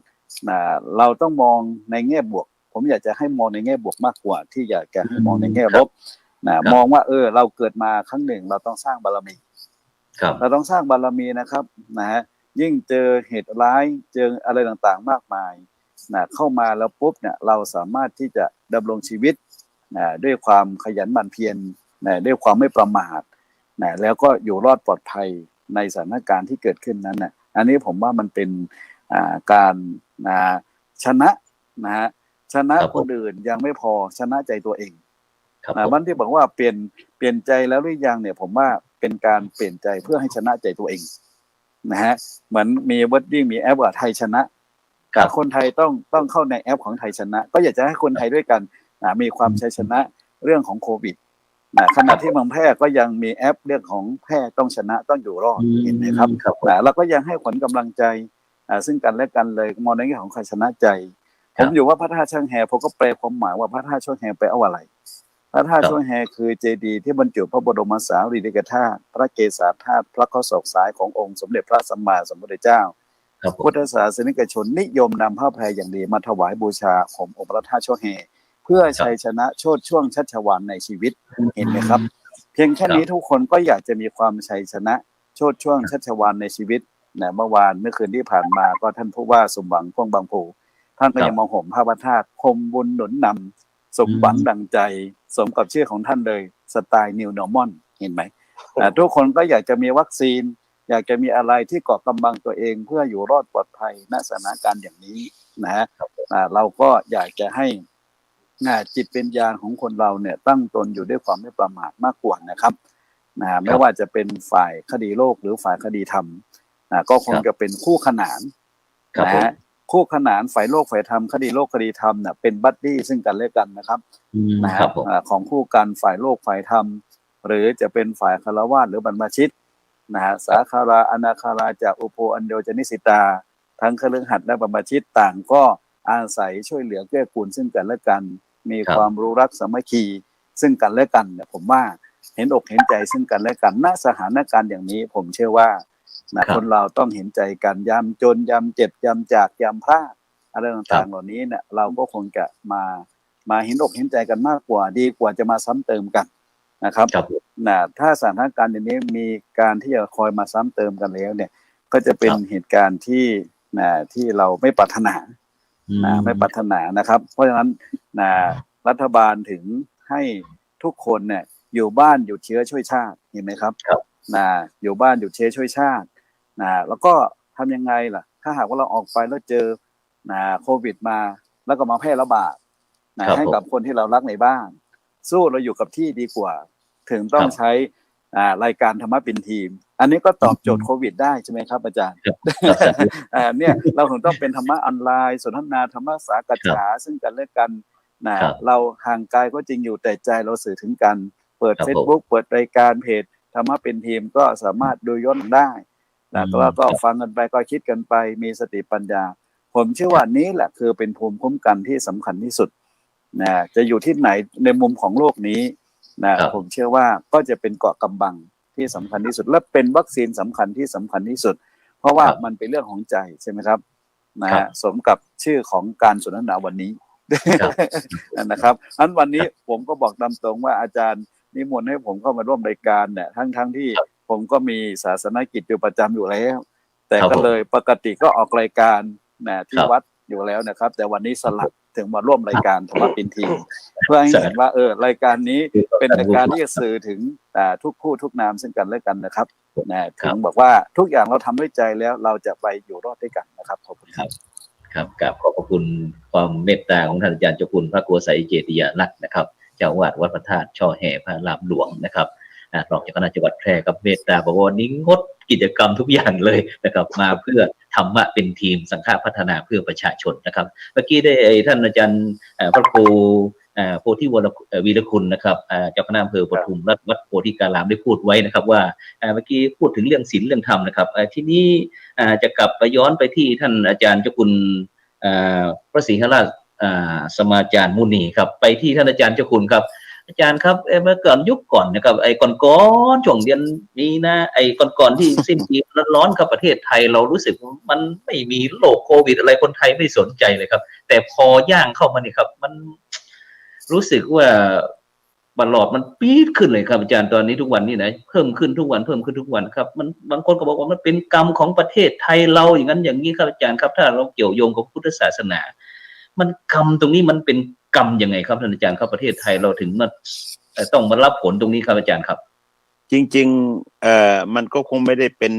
เราต้องมองในแง่บวกผมอยากจะให้มองในแง่บวกมากกว่าที่อยากจะให้มองในแง่ลบมองว่าเราเกิดมาครั้งหนึ่งเราต้องสร้างบารมีเราต้องสร้างบารมีนะครับยิ่งเจอเหตุร้ายเจออะไรต่างๆมากมายเข้ามาแล้วปุ๊บเนี่ยเราสามารถที่จะดำรงชีวิตด้วยความขยันหมั่นเพียรด้วยความไม่ประมาทแล้วก็อยู่รอดปลอดภัยในสถานการณ์ที่เกิดขึ้นนั้นอันนี้ผมว่ามันเป็นการชนะชนะคนอื่นยังไม่พอชนะใจตัวเองวันที่บอกว่าเปลี่ยนใจแล้วหรือยังเนี่ยผมว่าเป็นการเปลี่ยนใจเพื่อให้ชนะใจตัวเองเหมือนมีวอดดิ้งมีแอปว่าไทยชนะคนไทยต้องเข้าในแอปของไทยชนะก็อยากจะให้คนไทยด้วยกันมีความชัยชนะเรื่องของโควิดขณะที่เมืองแพร่ก็ยังมีแอปเรื่องของแพร่ต้องชนะต้องอยู่รอดเห็นไหมครับแล้วก็ยังให้ขวัญกำลังใจซึ่งกันและกันเลยมองในแง่ของใครชนะใจผมอยู่ว่าพระธาตุช่างแฮผมก็แปลความหมายว่าพระธาตุช่างแฮแปลว่าอะไรพระธาตุช่างแฮคือเจดีย์ที่บรรจุพระบรมสารีริกธาตุพระเกศาธาตุพระข้อศอกซ้ายขององค์สมเด็จพระสัมมาสัมพุทธเจ้าพุทธศาสนิกชนนิยมนำผ้าแพรอย่างดีมาถวายบูชาขององค์พระธาตุช่างแฮเพื่อชัยชนะโชติช่วงชัชวาลในชีวิตเห็นไหมครับเพียงแค่นี้ทุกคนก็อยากจะมีความชัยชนะโชติช่วงชัชวาลในชีวิตเมื่อคืนที่ผ่านมาก็ท่านผู้ว่าสมหวังพ่วงบางปูท่านก็ยังมาห่มผ้าพระธาตุพรมบุญหนุนนำสมหวังดังใจสมกับชื่อของท่านเลยสไตล์ New Normal เห็นไหมทุกคนก็อยากจะมีวัคซีนอยากจะมีอะไรที่เกาะกำบังตัวเองเพื่ออยู่รอดปลอดภัยณสถานการณ์อย่างนี้เราก็อยากจะให้จิตเป็นญาณของคนเราเนี่ยตั้งตนอยู่ด้วยความไม่ประมาทมากกว่านะครับไม่ว่าจะเป็นฝ่ายคดีโลกหรือฝ่ายคดีธรรมก็คงจะเป็นคู่ขนานคู่ขนานฝ่ายโลกฝ่ายธรรมคดีโลกคดีธรรมเป็นบัดดี้ซึ่งกันและกันนะครับของคู่กันฝ่ายโลกฝ่ายธรรมหรือจะเป็นฝ่ายฆราวาสหรือบรรพชิตสาคาราอนาคาราจากอุโภอัญโยจนิสิตาทั้งคฤหัสถ์และบรรพชิตต่างก็อาศัยช่วยเหลือเกื้อกูลซึ่งกันและกันมีความรู้รักสามัคคีซึ่งกันและกันเนี่ยผมว่าเห็นอกเห็นใจซึ่งกันและกันณสถานการณ์อย่างนี้ผมเชื่อว่าคนเราต้องเห็นใจกันยามจนยามเจ็บยามจากยามพลาดอะไรต่างๆเหล่านี้เนี่ยเราก็คงจะมาเห็นอกเห็นใจกันมากกว่าดีกว่าจะมาซ้ำเติมกันนะครับถ้าสถานการณ์อย่างนี้มีการที่จะคอยมาซ้ำเติมกันแล้วเนี่ยก็จะเป็นเหตุการณ์ที่เราไม่ปรารถนาไม่ปรารถนานะครับเพราะฉะนั้นรัฐบาลถึงให้ทุกคนเนี่ยอยู่บ้านอยู่เชื้อช่วยชาติเห็นไหมครับอยู่บ้านอยู่เชื้อช่วยชาติแล้วก็ทำยังไงล่ะถ้าหากว่าเราออกไปแล้วเจอโควิดมาแล้วก็มาแพร่ระบาดให้กับคนที่เรารักในบ้านสู้เราอยู่กับที่ดีกว่าถึงต้องใช้รายการธรรมะเป็นทีมอันนี้ก็ตอบโจทย์โควิดได้ใช่ไหมครับอาจารย์เนี่ยเราคงต้องเป็นธรรมะออนไลน์สนทนาธรรมะสากัจฉาซึ่งกันและกันเราห่างกายก็จริงอยู่แต่ใจเราสื่อถึงกันเปิด Facebook เปิดรายการเพจธรรมะเป็นทีมก็สามารถดูย้อนได้แล้วก็ฟังกันไปก็คิดกันไปมีสติปัญญาผมเชื่อว่านี้แหละคือเป็นภูมิคุ้มกันที่สำคัญที่สุดจะอยู่ที่ไหนในมุมของโลกนี้ผมเชื่อว่าก็จะเป็นเกาะกำบังที่สำคัญที่สุดและเป็นวัคซีนสำคัญที่สำคัญที่สุดเพราะว่ามันเป็นเรื่องของใจใช่ไหมครับสมกับชื่อของการสนทนาวันนี้นะครับอันวันนี้ผมก็บอกตามตรงว่าอาจารย์นิมนต์ให้ผมเข้ามาร่วมรายการเนี่ยทั้งที่ผมก็มีศาสนกิจอยู่ประจำอยู่แล้วแต่ก็เลยปกติก็ออกรายการที่วัดอยู่แล้วนะครับแต่วันนี้สลับถึงมาร่วมรายการธรรมะเป็นทีมเพื่อให้เห็นว่ารายการนี้เป็นรายการที่จะสื่อถึงทุกผู้ทุกนามซึ่งกันและกันนะครับถึงบอกว่าทุกอย่างเราทำด้วยใจแล้วเราจะไปอยู่รอดด้วยกันนะครับขอบคุณครับครับกราบขอบคุณความเมตตาของท่านอาจารย์เจ้าคุณพระโกษัยเจติยาลักษณ์นะครับเจ้าอาวาสวัดพระธาตุช่อแห่พระรามหลวงนะครับรองเจ้าคณะจังหวัดแพร่กับเมตตาบอกว่านี้งดกิจกรรมทุกอย่างเลยนะครับมาเพื่อธรรมะเป็นทีมสังฆพัฒนาเพื่อประชาชนนะครับเมื่อกี้ได้ท่านอาจารย์พระครูโพธิวีรคุณนะครับเจ้าคณะอำเภอปทุมวัดโพธิการามได้พูดไว้นะครับว่าเมื่อกี้พูดถึงเรื่องศีลเรื่องธรรมนะครับที่นี้จะกลับไปย้อนไปที่ท่านอาจารย์เจ้าคุณพระศรีหราชสมาจารย์มุนีครับไปที่ท่านอาจารย์เจ้าคุณครับ อาจารย์ครับเมื่อก่อนยุคก่อนนะครับไอ้ก่อนช่วงเดือนนี้นะไอ้ก่อนที่สิ้นปีร้อนๆครับประเทศไทยเรารู้สึกมันไม่มีโรคโควิดอะไรคนไทยไม่สนใจเลยครับแต่พอย่างเข้ามานี่ครับมันรู้สึกว่าบลอดมันปี๊ดขึ้นเลยครับอาจารย์ตอนนี้ทุกวันนี่นะเพิ่มขึ้นทุกวันครับมันบางคนก็บอกว่ามันเป็นกรรมของประเทศไทยเราอย่างนั้นอย่างนี้ครับอาจารย์ครับถ้าเราเกี่ยวโยงกับพุทธศาสนามันกรรมตรงนี้มันเป็นกรรมยังไงครับท่านอาจารย์ครับประเทศไทยเราถึงมาต้องมารับผลตรงนี้ครับอาจารย์ครับจริงมันก็คงไม่ได้เป็น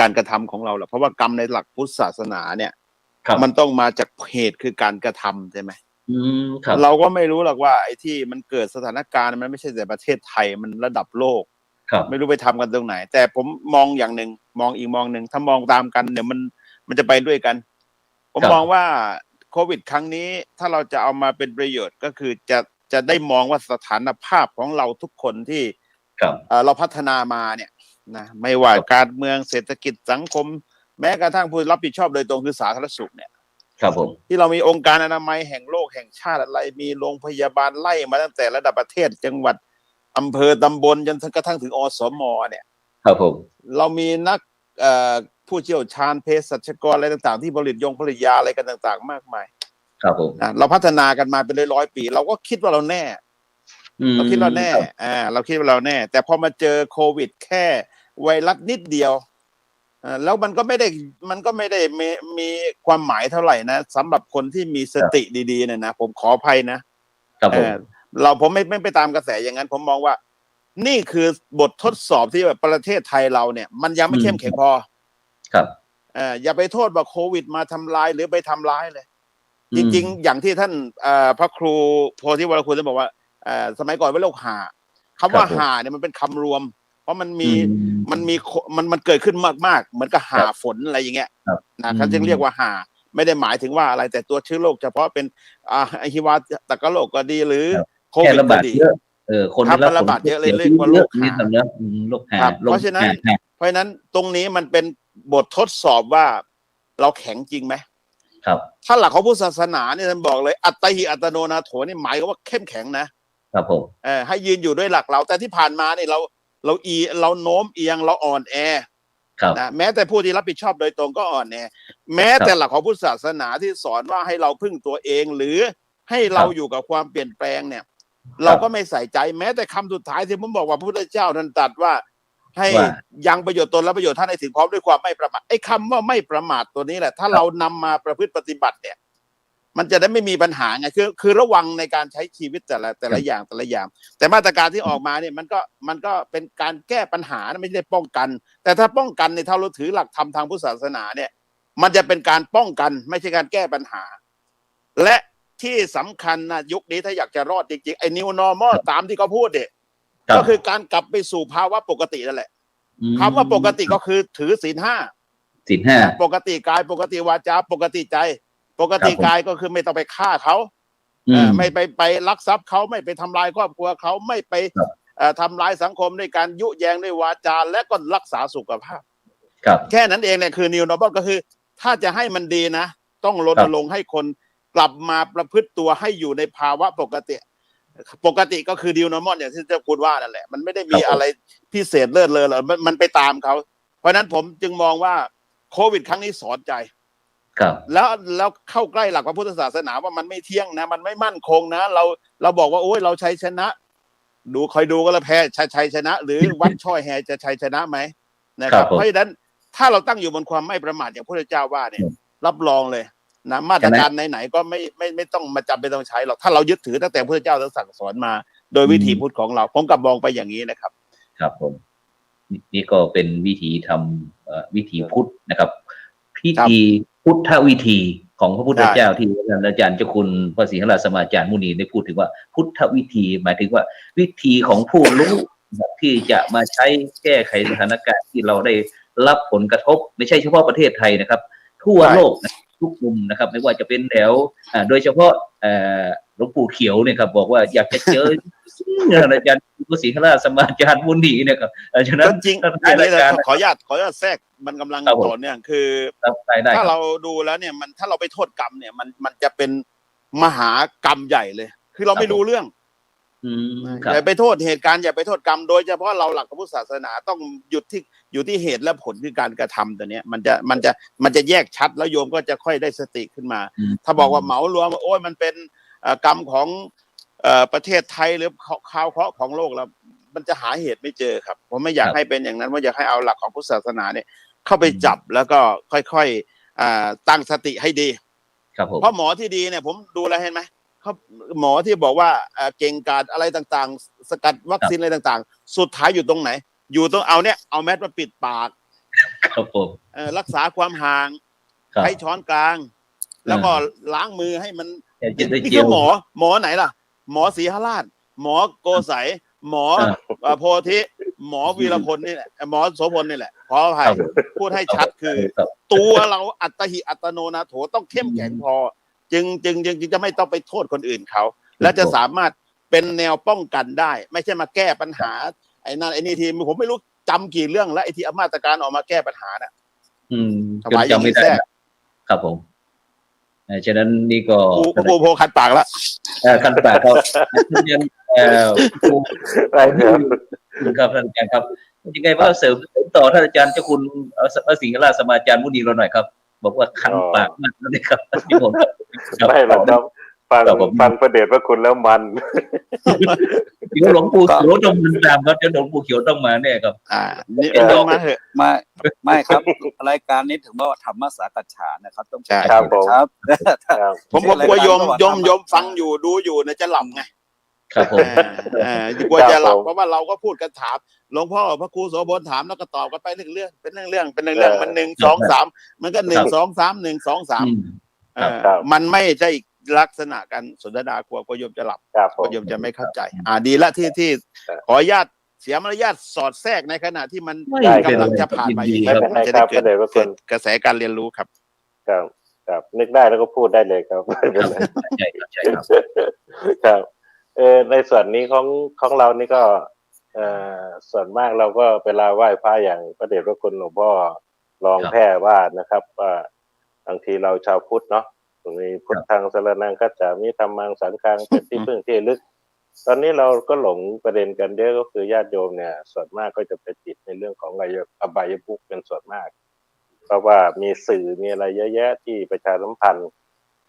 การกระทำของเราหรอกเพราะว่ากรรมในหลักพุทธศาสนาเนี่ยมันต้องมาจากเหตุคือการกระทำใช่ไหมเราก็ไม่รู้หรอกว่าไอ้ที่มันเกิดสถานการณ์มันไม่ใช่แต่ประเทศไทยมันระดับโลกไม่รู้ไปทำกันตรงไหนแต่ผมมองอย่างหนึ่งมองอีกมองหนึ่งถ้ามองตามกันเนี่ยมันจะไปด้วยกันผมมองว่าโควิดครั้งนี้ถ้าเราจะเอามาเป็นประโยชน์ก็คือจะได้มองว่าสถานภาพของเราทุกคนที่เราพัฒนามาเนี่ยนะไม่ว่าการเมืองเศรษฐกิจสังคมแม้กระทั่งผู้รับผิดชอบโดยตรงคือสาธารณสุขเนี่ยครับผมที่เรามีองค์การอนามัยแห่งโลกแห่งชาติอะไรมีโรงพยาบาลไล่มาตั้งแต่ระดับประเทศจังหวัดอำเภอตำบลจนกระทั่งถึงอสม.เนี่ยครับผมเรามีนักผู้เชี่ยวชาญเภสัชกรอะไรต่างๆที่ผลิตยาอะไรกันต่างๆมากมายครับผมเราพัฒนากันมาเป็นร้อยปีเราก็คิดว่าเราแน่เราคิดว่าแน่เราคิดว่าเราแน่แต่พอมาเจอโควิดแค่ไวรัสนิดเดียวแล้วมันก็ไม่ได้มีความหมายเท่าไหร่นะสำหรับคนที่มีสติดีๆเนี่ยนะผมขออภัยนะครับผมไม่ไปตามกระแสอย่างนั้นผมมองว่านี่คือบททดสอบที่แบบประเทศไทยเราเนี่ยมันยังไม่เข้มแข็งพอครับอย่าไปโทษว่าโควิดมาทำลายหรือไปทำร้ายเลยจริงๆอย่างที่ท่านพระครูโพธิวรคุณท่านบอกว่าสมัยก่อนว่าโรคห่าคำว่าห่าเนี่ยมันเป็นคำรวมเพราะมันเกิดขึ้นมากๆเหมือนกับห่าฝนอะไรอย่างเงี้ยนะเขาจึงเรียกว่าห่าไม่ได้หมายถึงว่าอะไรแต่ตัวเชื้อโรคเฉพาะเป็นฮิวาตกโรคก็ดีหรือโควิดก็ดีคนระบาดเยอะเลยเรียกว่าโรคห่าเพราะฉะนั้นตรงนี้มันเป็นบททดสอบว่าเราแข็งจริงไหมครับถ้าหลักของพุทธศาสนาเนี่ยท่านบอกเลยอัตติอัตโนนาโถนี่หมายว่าเข้มแข็งนะครับผมให้ยืนอยู่ด้วยหลักเราแต่ที่ผ่านมาเนี่ยเราโน้มเอียงเราอ่อนแอนะแม้แต่ผู้ที่รับผิดชอบโดยตรงก็อ่อนแอแม้แต่หลักของพุทธศาสนาที่สอนว่าให้เราพึ่งตัวเองหรือให้เราอยู่กับความเปลี่ยนแปลงเนี่ยเราก็ไม่ใส่ใจแม้แต่คำสุดท้ายที่ผมบอกว่าพระพุทธเจ้าท่านตรัสว่าให้ยังประโยชน์ตนและประโยชน์ท่านให้ถึงพร้อมด้วยความไม่ประมาทไอ้คำว่าไม่ประมาทตัวนี้แหละถ้าเรานำมาประพฤติปฏิบัติเนี่ยมันจะได้ไม่มีปัญหาไงคือระวังในการใช้ชีวิตแต่ละอย่างแต่มาตรการที่ออกมาเนี่ยมันก็เป็นการแก้ปัญหาไม่ได้ป้องกันแต่ถ้าป้องกันในถ้าเราถือหลักธรรมทางพุทธศาสนาเนี่ยมันจะเป็นการป้องกันไม่ใช่การแก้ปัญหาและที่สำคัญนะยุคนี้ถ้าอยากจะรอดจริงๆไอ้ New Normal ตามที่เขาพูดเนี่ยก็คือการกลับไปสู่ภาวะปกตินั่นแหละคำว่าปกติก็คือถือศีล 5ปกติกายปกติวาจาปกติใจปกติกายก็คือไม่ต้องไปฆ่าเขาไม่ไปลักทรัพย์เขาไม่ไปทำลายครอบครัวเขาไม่ไปทำลายสังคมด้วยการยุแยงด้วยวาจาและก็รักษาสุขภาพแค่นั้นเองเนี่ยคือ New Normal ก็คือถ้าจะให้มันดีนะต้องรณรงค์ให้คนกลับมาประพฤติตัวให้อยู่ในภาวะปกติก็คือ New Normal อย่างที่เจ้าคุณว่านั่นแหละมันไม่ได้มีอะไรพิเศษเลิศเลอหรอกมันไปตามเขาเพราะนั้นผมจึงมองว่าโควิดครั้งนี้สอนใจแล้วเข้าใกล้หลักพระพุทธศาสนาว่ามันไม่เที่ยงนะมันไม่มั่นคงนะเราบอกว่าโอ้ยเราชัยชนะคอยดูก็แล้วแพ้ชัยชนะหรือวัดช่อยแห่จะชัยชนะไหมนะครับเพราะฉะนั้นถ้าเราตั้งอยู่บนความไม่ประมาทอย่างพระพุทธเจ้าว่าเนี่ยรับรองเลยนะมาตรการไหนๆก็ไม่ต้องมาจำเป็นต้องใช้หรอกถ้าเรายึดถือตั้งแต่พระพุทธเจ้าสั่งสอนมาโดยวิธีพุทธของเราผมกับมองไปอย่างนี้นะครับครับผมนี่ก็เป็นวิธีทำวิธีพุทธนะครับพิธีพุทธวิธีของพระพุทธเจ้าที่อาจารย์เจ้าคุณพระศรีหราสมาจารย์มุนีได้พูดถึงว่าพุทธวิธีหมายถึงว่าวิธีของผู้รู้ที่จะมาใช้แก้ไขสถานการณ์ที่เราได้รับผลกระทบไม่ใช่เฉพาะประเทศไทยนะครับทั่วโลกทุกมุมนะครับไม่ว่าจะเป็นแถวโดยเฉพาะหลวงปู่เขียวเนี่ยครับบอกว่าอยากจะเจออาจารย์พระศรีหราสมาจารย์มุนีเนี่ยครับฉะนั้นจริงขออนุญาตแทรกมันกำลังต่อเนี่ยคือถ้าเราดูแล้วเนี่ยมันถ้าเราไปโทษกรรมเนี่ยมันจะเป็นมหากรรมใหญ่เลยคือเราไม่รู้เรื่อง ครับ อย่าไปโทษเหตุการณ์อย่าไปโทษกรรมโดยเฉพาะเราหลักของพุทธศาสนาต้องอยู่ที่เหตุและผลคือการกระทำตัวเนี้ยมันจะแยกชัดแล้วโยมก็จะค่อยได้สติขึ้นมาถ้าบอกว่าเหมารวมโอ้ยมันเป็นกรรมของประเทศไทยหรือข่าวเคราะห์ของโลกแล้วมันจะหาเหตุไม่เจอครับผมไม่อยากให้เป็นอย่างนั้นว่าอยากให้เอาหลักของพุทธศาสนาเนี่ยเข้าไปจับแล้วก็ค่อยๆตั้งสติให้ดีครับผม เพราะหมอที่ดีเนี่ยผมดูแลเห็นไหมเขาหมอที่บอกว่าเก่งกาจอะไรต่างๆสกัดวัคซีนอะไรต่างๆสุดท้ายอยู่ตรงไหนอยู่ตรงเอาแมสมาปิดปากครับผม รักษาความห่างใช้ช้อนกลางแล้วก็ล้างมือให้มันนี่คือหมอไหนล่ะหมอศรีหราชหมอโกไสหมอโพธิหมอวีรพลนี่แหละหมอโสพลนี่แหละขออภัยพูดให้ชัดคือตัวเราอัตหิอัตโนนาโถต้องเข้มแข็งพอจึงจะไม่ต้องไปโทษคนอื่นเขาและจะสามารถเป็นแนวป้องกันได้ไม่ใช่มาแก้ปัญหาไอ้นั่นไอ้นี่ทีผมไม่รู้จำกี่เรื่องแล้วไอ้ที่มาตรการออกมาแก้ปัญหาน่ะจำไม่ได้ครับผมฉะนั้นนี่ก็ปูโพคันปากแล้วคันปากครับครับท่านอาจารย์ครับยังไงว่าเสริมต่อท่านอาจารย์เจ้าคุณสิงห์ราชสมาจารย์มุนีเราหน่อยครับบอกว่าคันปากมากนะครับที่ผมไม่หรอกครับฟังประเดชพระคุณแล้วมันเดี๋ยวหลวงปู่เขียวต้องมาตามครับเดี๋ยวหลวงปู่เขียวต้องมาแน่ครับนี่มาเถอะไม่ครับรายการนี้ถึงว่าธรรมสากัจฉานะครับต้องใช่ครับผมกลัวโยมฟังอยู่ดูอยู่นะจะหลับไงครับผมกลัวจะหลับเพราะว่าเราก็พูดกันถามหลวงพ่อพระครูโสพลถามแล้วก็ตอบกันไปเรื่องเป็นเรื่องมัน1 2 3มันก็1 2 3 1 2 3มันไม่ใช่ลักษณะการสนทนากลัวโยมจะหลับโยมจะไม่เข้าใจดีละที่ขออนุญาตเสียมารยาทสอดแทรกในขณะที่มันกำลังจะผ่านไปจะได้เกิดกระแสการเรียนรู้ครับครับนึกได้แล้วก็พูดได้เลยครับใช่ครับครับในส่วนนี้ของเรานี่ก็ส่วนมากเราก็เวลาไหว้พระอย่างพระเดชพระคุณหลวงพ่อรองแพร่ว่านะครับว่าบางทีเราชาวพุทธเนาะมีพุทธังสรณังคัจฉามิธัมมังสังฆังเป็นที่พึ่งที่ลึกตอนนี้เราก็หลงประเด็นกันเยอะก็คือญาติโยมเนี่ยส่วนมากก็จะไปติดในเรื่องของอบายมุขเป็นส่วนมากเพราะว่ามีสื่อมีอะไรเยอะแยะที่ประชาสัมพันธ์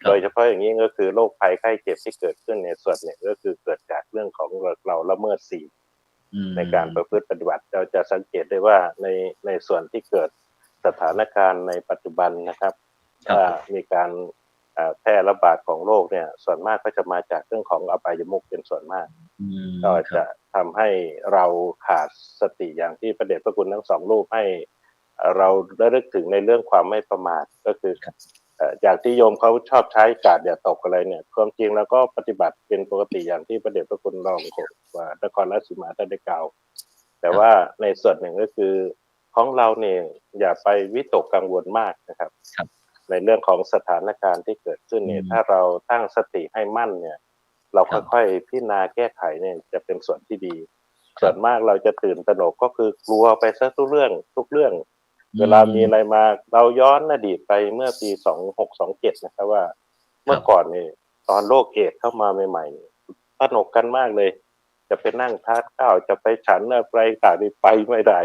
โดยเฉพาะอย่างนี้ก็คือโรคภัยไข้เจ็บที่เกิดขึ้นในส่วนเนี่ยก็คือเกิดจากเรื่องของเราละเมิดศีลในการประพฤติปฏิบัติเราจะสังเกตได้ว่าในส่วนที่เกิดสถานการณ์ในปัจจุบันนะครับมีการแพร่ระบาดของโรคเนี่ยส่วนมากก็จะมาจากเรื่องของอบายมุขเป็นส่วนมากก็จะทำให้เราขาดสติอย่างที่พระเดชพระคุณทั้งสองรูปให้เราได้นึกถึงในเรื่องความไม่ประมาทก็คืออย่างที่โยมเขาชอบใช้กาดอย่าตกอะไรเนี่ยความจริงแล้วก็ปฏิบัติเป็นปกติอย่างที่พระเดชพระคุณรองว่านครราชสีมาได้กล่าวแต่ว่าในส่วนหนึ่งก็คือของเราเนี่ยอย่าไปวิตกกังวลมากนะครับในเรื่องของสถานการณ์ที่เกิดขึ้นเนี่ยถ้าเราตั้งสติให้มั่นเนี่ยเราค่อยๆพิจารณาแก้ไขเนี่ยจะเป็นส่วนที่ดีส่วนมากเราจะตื่นตระหนกก็คือกลัวไปซะทุกเรื่องเวลามีอะไรมาเราย้อนอดีตไปเมื่อปี2627นะครับว่าเมื่อก่อนนี่ตอนโรคเอดส์เข้ามาใหม่ๆตระหนกกันมากเลยจะไปนั่งทานข้าวจะไปฉันอะไรต่างๆไปไม่ได้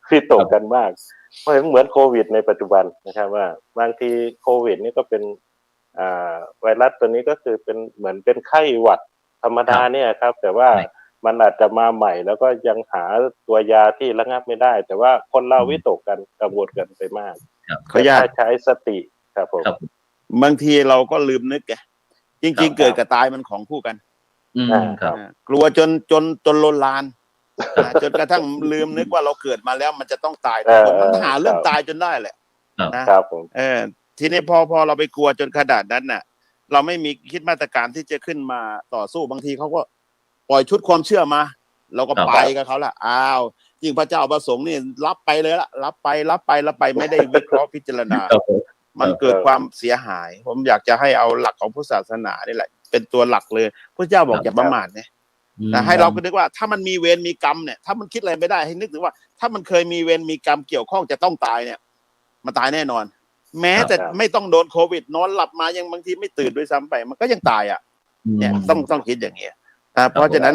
ที่ตกกันมากเหมือนโควิดในปัจจุบันนะครับว่าบางทีโควิดนี่ก็เป็นไวรัสตัวนี้ก็คือเป็นเหมือนเป็นไข้หวัดธรรมดาเนี่ยครับแต่ว่ามันอาจจะมาใหม่แล้วก็ยังหาตัวยาที่ระงับไม่ได้แต่ว่าคนเราวิตกกันกังวลกันไปมากขออนุญาตใช้สติครับผมบางทีเราก็ลืมนึกไงจริงๆเกิดกับตายมันของคู่กันกลัวจนลนลานจนกระทั่งลืมนึกว่าเราเกิดมาแล้วมันจะต้องตายมันหาเรื่องตายจนได้แหละนะครับผมทีนี้พอเราไปกลัวจนขนาดนั้นน่ะเราไม่มีคิดมาตรการที่จะขึ้นมาต่อสู้บางทีเขาก็ปล่อยชุดความเชื่อมาเราก็ไปกับเขาละยิ่งพระเจ้าประสงค์นี่รับไปเลยละรับไปไม่ได้วิเคราะห์พิจารณามันเกิดความเสียหายผมอยากจะให้เอาหลักของพุทธศาสนานี่แหละเป็นตัวหลักเลยพระเจ้าบอกอย่าประมาทนะให้เราก็นึกว่าถ้ามันมีเวรมีกรรมเนี่ยถ้ามันคิดอะไรไม่ได้ให้นึกถึงว่าถ้ามันเคยมีเวรมีกรรมเกี่ยวข้องจะต้องตายเนี่ยมันตายแน่นอนแม้แต่ไม่ต้องโดนโควิดนอนหลับมายังบางทีไม่ตื่นด้วยซ้ำไปมันก็ยังตายเนี่ยต้องคิดอย่างเงี้ย เพราะฉะนั้น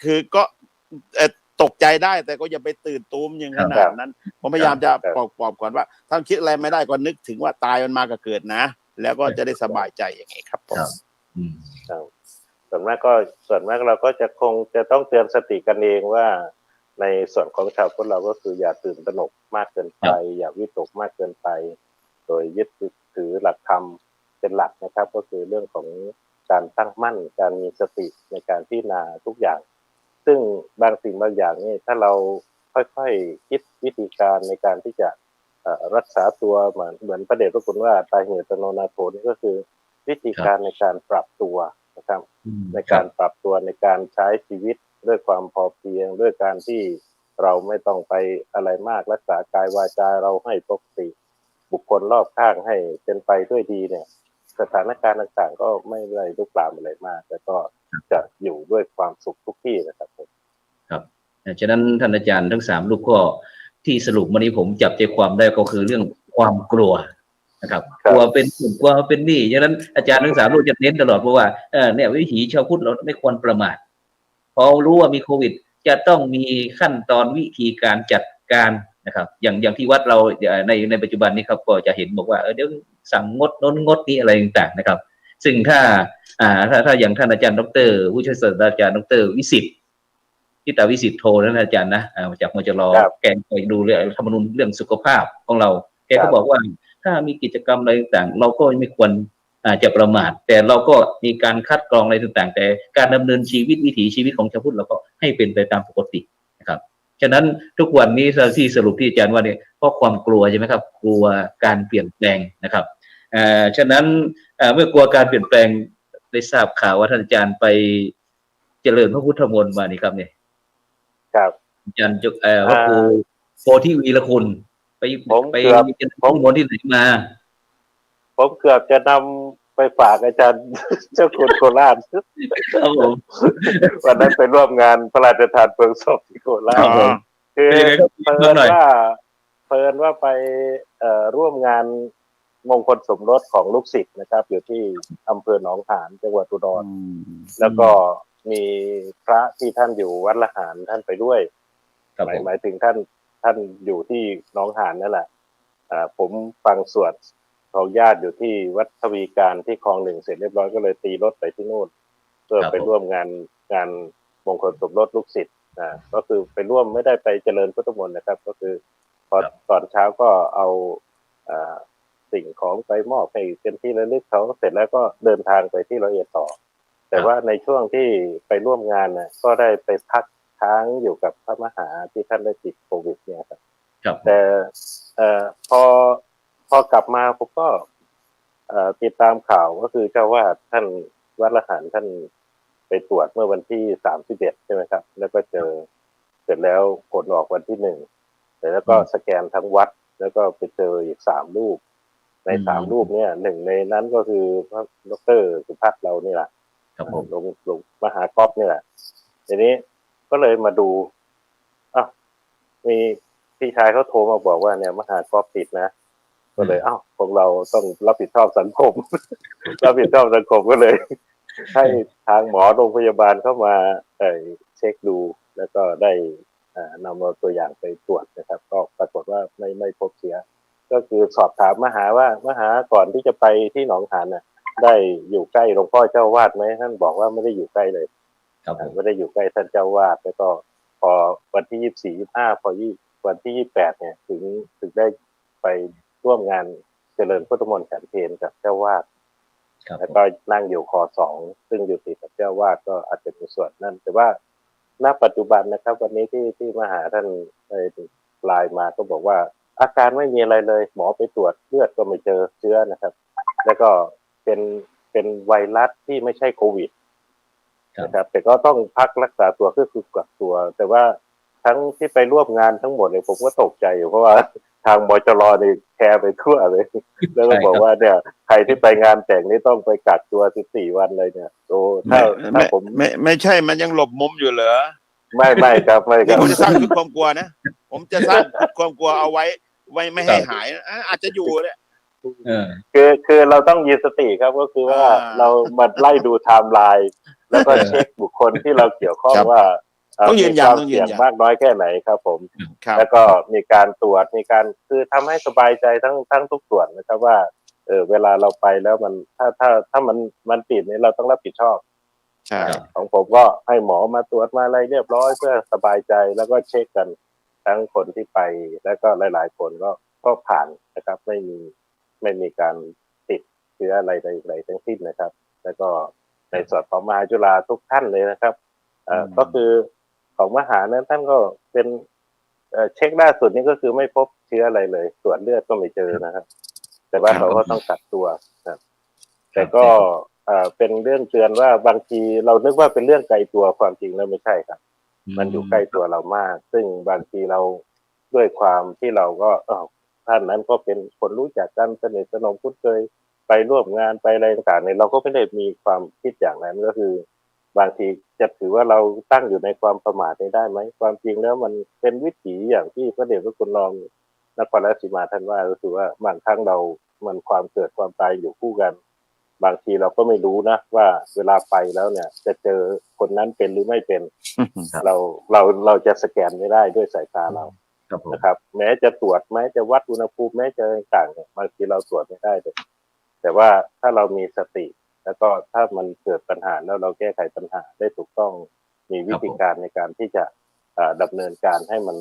คือก็ตกใจได้แต่ก็อย่าไปตื่นตูมอย่างขนาดนั้นผมพยายามจะปลอบก่อนว่าถ้าคิดอะไรไม่ได้ก็นึกถึงว่าตายมันมากับเกิดนะแล้วก็จะได้สบายใจอย่างนี้ครับผมส่วนมากเราก็จะคงจะต้องเตือนสติกันเองว่าในส่วนของชาวพุทธเราก็คืออย่าตื่นตระหนกมากเกินไปอย่าวิตกมากเกินไปโดยยึดถือหลักธรรมเป็นหลักนะครับก็คือเรื่องของการตั้งมั่นการมีสติในการพิจารณาทุกอย่างซึ่งบางสิ่งบางอย่างนี่ถ้าเราค่อยๆคิดวิธีการในการที่จะรักษาตัวเหมือนพระเดชพระคุณว่าตาเหตุตโนนาโถนี่ก็คือวิธีการในการปรับตัวนะครับในการปรับตัวในการใช้ชีวิตด้วยความพอเพียงด้วยการที่เราไม่ต้องไปอะไรมากรักษากายวาจาเราให้ปกติบุคคลรอบข้างให้เป็นไปด้วยดีเนี่ยสถานการณ์ต่างๆก็ไม่ได้ลุกลามอะไรมากแต่ก็จะอยู่ด้วยความสุขทุกที่นะครับครับฉะนั้นท่านอาจารย์ทั้ง3 ลูกข้อที่สรุปวันนี้ผมจับใจความได้ก็คือเรื่องความกลัวนะครับกลัวเป็นกลัวเป็นนี่ฉะนั้นอาจารย์ทั้ง3 ลูกจะเน้นตลอดเพราะว่าเนี่ยวิถีชาวพุทธเราไม่ควรประมาทพอรู้ว่ามีโควิดจะต้องมีขั้นตอนวิธีการจัดการนะครับอย่างที่วัดเราในปัจจุบันนี้ครับก็จะเห็นบอกว่าเดี๋ยวสั่งงดน้นงดนี้อะไรต่างๆนะครับซึ่งถ้าอย่างท่านอาจารย์ดร.ผู้ช่วยศาสตราจารย์ดร.วิสิทธิ์ทิตาวิสิทธิ์โทนั่นอาจารย์นะจากมจร.แกไปดูเรื่องธรรมนูญเรื่องสุขภาพของเราแกก็บอกว่าถ้ามีกิจกรรมอะไรต่างๆเราก็ไม่ควรจะประมาทแต่เราก็มีการคัดกรองอะไรต่างๆแต่การดำเนินชีวิตวิถีชีวิตของชาวพุทธเราก็ให้เป็นไปตามปกตินะครับฉะนั้นทุกวันนี้ที่สรุปที่อาจารย์ว่าเนี่ยเพราะความกลัวใช่ไหมครับกลัวการเปลี่ยนแปลงนะครับฉะนั้นเมื่อกลัวการเปลี่ยนแปลงได้ทราบข่าวว่าท่านอาจารย์ไปเจริญพระพุทธมนต์มานี่ครับเนี่ยครับอาจารย์พระครูโพธิวีรคุณไปเจริญพระพุทธมนต์ที่ไหนมาผมเกือบจะนำไปฝากอาจารย์เจ้าคุณโคราชครับผมวันนั้นไปร่วมงานพระราชทานเพลิงศพที่โคราชคือเพิ่นว่าไปร่วมงานมงคลสมรสของลูกศิษย์นะครับอยู่ที่อำเภอหนองหานจังหวัดอุดรแล้วก็มีพระที่ท่านอยู่วัดละหารท่านไปด้วยหมายถึงท่านอยู่ที่หนองหานนั่นแหละผมฟังสวดของญาติอยู่ที่วัดทวีการที่คลอง 1เสร็จเรียบร้อยก็เลยตีรถไปที่นู่นเพื่อไปร่วมงานมงคลสมรสลูกศิษย์ก็คือไปร่วมไม่ได้ไปเจริญพุทธมนต์นะครับก็คือพอตอนเช้าก็เอาสิ่งของไปมอบให้เป็นที่ระลึกเขาเสร็จแล้วก็เดินทางไปที่ร้อยเอ็ดต่อแต่ว่าในช่วงที่ไปร่วมงานน่ะก็ได้ไปพักค้างอยู่กับพระมหาที่ท่านได้ติดโควิดเนี่ยครับแต่พอกลับมาผมก็ติดตามข่าวก็คือเจ้าวาดท่านวัดละหารท่านไปตรวจเมื่อวันที่31ใช่ไหมครับแล้วก็เจอเสร็จแล้วผลออกวันที่1แต่แล้วก็สแกนทั้งวัดแล้วก็ไปเจออีก3 รูปใน3 รูปเนี่ย1ในนั้นก็คือพระดร.สุภัทรเรานี่แหละครับผมลงมหากรอบนี่แหละทีนี้ก็เลยมาดูมีพี่ชายเขาโทรมาบอกว่าเนี่ยมหากรอบติดนะก็เลยของเราต้องรับผิดชอบสังคม รับผิดชอบสังคมก็เลยให้ทางหมอโรงพยาบาลเข้ามาเช็คดูแล้วก็ได้นำเอาตัวอย่างไปตรวจนะครับก็ปรากฏว่าไม่พบเชื้อก็คือสอบถามมหาก่อนที่จะไปที่หนองหานน่ะได้อยู่ใกล้หลวงพ่อเจ้าวาดไหมท่านบอกว่าไม่ได้อยู่ใกล้เลยไม่ได้อยู่ใกล้ท่านเจ้าวาดแล้วก็พอวันที่24 25พอวันที่28เนี่ยถึงได้ไปร่วมงานเจริญพุทธมนต์ฉันเพลกับเจ้าวาดแล้วก็นั่งอยู่ค2ซึ่งอยู่ติดกับเจ้าวาดก็อาจจะมีส่วนนั่นแต่ว่าณปัจจุบันนะครับวันนี้ที่มหาท่านไลน์มาก็บอกว่าอาการไม่มีอะไรเลยหมอไปตรวจเลือดก็ไม่เจอเชื้อนะครับแล้วก็เป็นไวรัสที่ไม่ใช่โควิดนะครับแต่ก็ต้องพักรักษาตัวคือกักตัวแต่ว่าทั้งที่ไปร่วมงานทั้งหมดเนี่ยผมก็ตกใจอยู่เพราะว่าทางมจรนี่แชร์ไปทั่วเลยแล้วก็บอกว่าเนี่ยใครที่ไปงานแต่งนี่ต้องไปกักตัว14 วันเลยเนี่ยโอ้ถ้าผมไม่ใช่มันยังหลบมุมอยู่เหรอไม่ครับผมจะสร้างความกลัวนะผมจะสร้างความกลัวเอาไว้ไม่ให้หายอาจจะอยู่เลยคือเราต้องมีสติครับก็คือว่าเรามาไล่ดูไทม์ไลน์ แล้วก็เช็คบุคคลที่เราเกี่ยวข้อง ครับ ว่า ต้องยืนยัน มีความ ต้องยืน เสี่ยง ยัน มากน้อยแค่ไหนครับผม ครับ แล้วก็มีการตรวจมีการคือทำให้สบายใจทั้งทุกส่วนนะครับว่าเวลาเราไปแล้วมันถ้ามันติดเนี่ยเราต้องรับผิดชอบ ใช่ ของผมก็ให้หมอมาตรวจมาอะไรเรียบร้อยเพื่อสบายใจแล้วก็เช็คกันทั้งคนที่ไปแล้วก็หลายๆคนก็ผ่านนะครับไม่มีการติดเชื้ออะไรใดๆทั้งสิ้นนะครับ แล้วก็ในส่วนของมหาจุฬาทุกท่านเลยนะครับก็คือของมหานั้นท่านก็เป็นเช็คล่าสุดนี้ก็คือไม่พบเชื้ออะไรเลยตรวจเลือดก็ไม่เจอนะครับ แต่ว่าเขาก็ต้องกักตัวนะครับแต่ก็เป็นเรื่องเตือนว่าบางทีเรานึกว่าเป็นเรื่องไกลตัวความจริงแล้วไม่ใช่ครับ มันอยู่ใกล้ตัวเรามาก ซึ่งบางทีเราด้วยความที่เราก็ท่านนั้นก็เป็นคนรู้จักกันสนิทสนมคุ้นเคยไปร่วมงานไปอะไรต่างๆเนี่ยเราก็ไม่ได้มีความคิดอย่างนั้นก็คือบางทีจะถือว่าเราตั้งอยู่ในความประมาทได้ไหมความจริงแล้วมันเป็นวิถีอย่างที่พระเดชพระคุณรองนครราชสีมาท่านว่าก็คือว่าบางครั้งเรามันความเกิดความตายอยู่คู่กัน บางทีเราก็ไม่รู้นะว่าเวลาไปแล้วเนี่ยจะเจอคนนั้นเป็นหรือไม่เป็น เราจะสแกนไม่ได้ด้วยสายตาเรานะครับแม้จะตรวจแม้จะวัดอุณหภูมิแม้จะต่างๆเนี่ยบางทีเราตรวจไม่ได้เลยแต่ว่าถ้าเรามีสติแล้วก็ถ้ามันเกิดปัญหาแล้วเราแก้ไขปัญหาได้ถูกต้องมีวิธีการในการที่จะดำเนินการให้มัน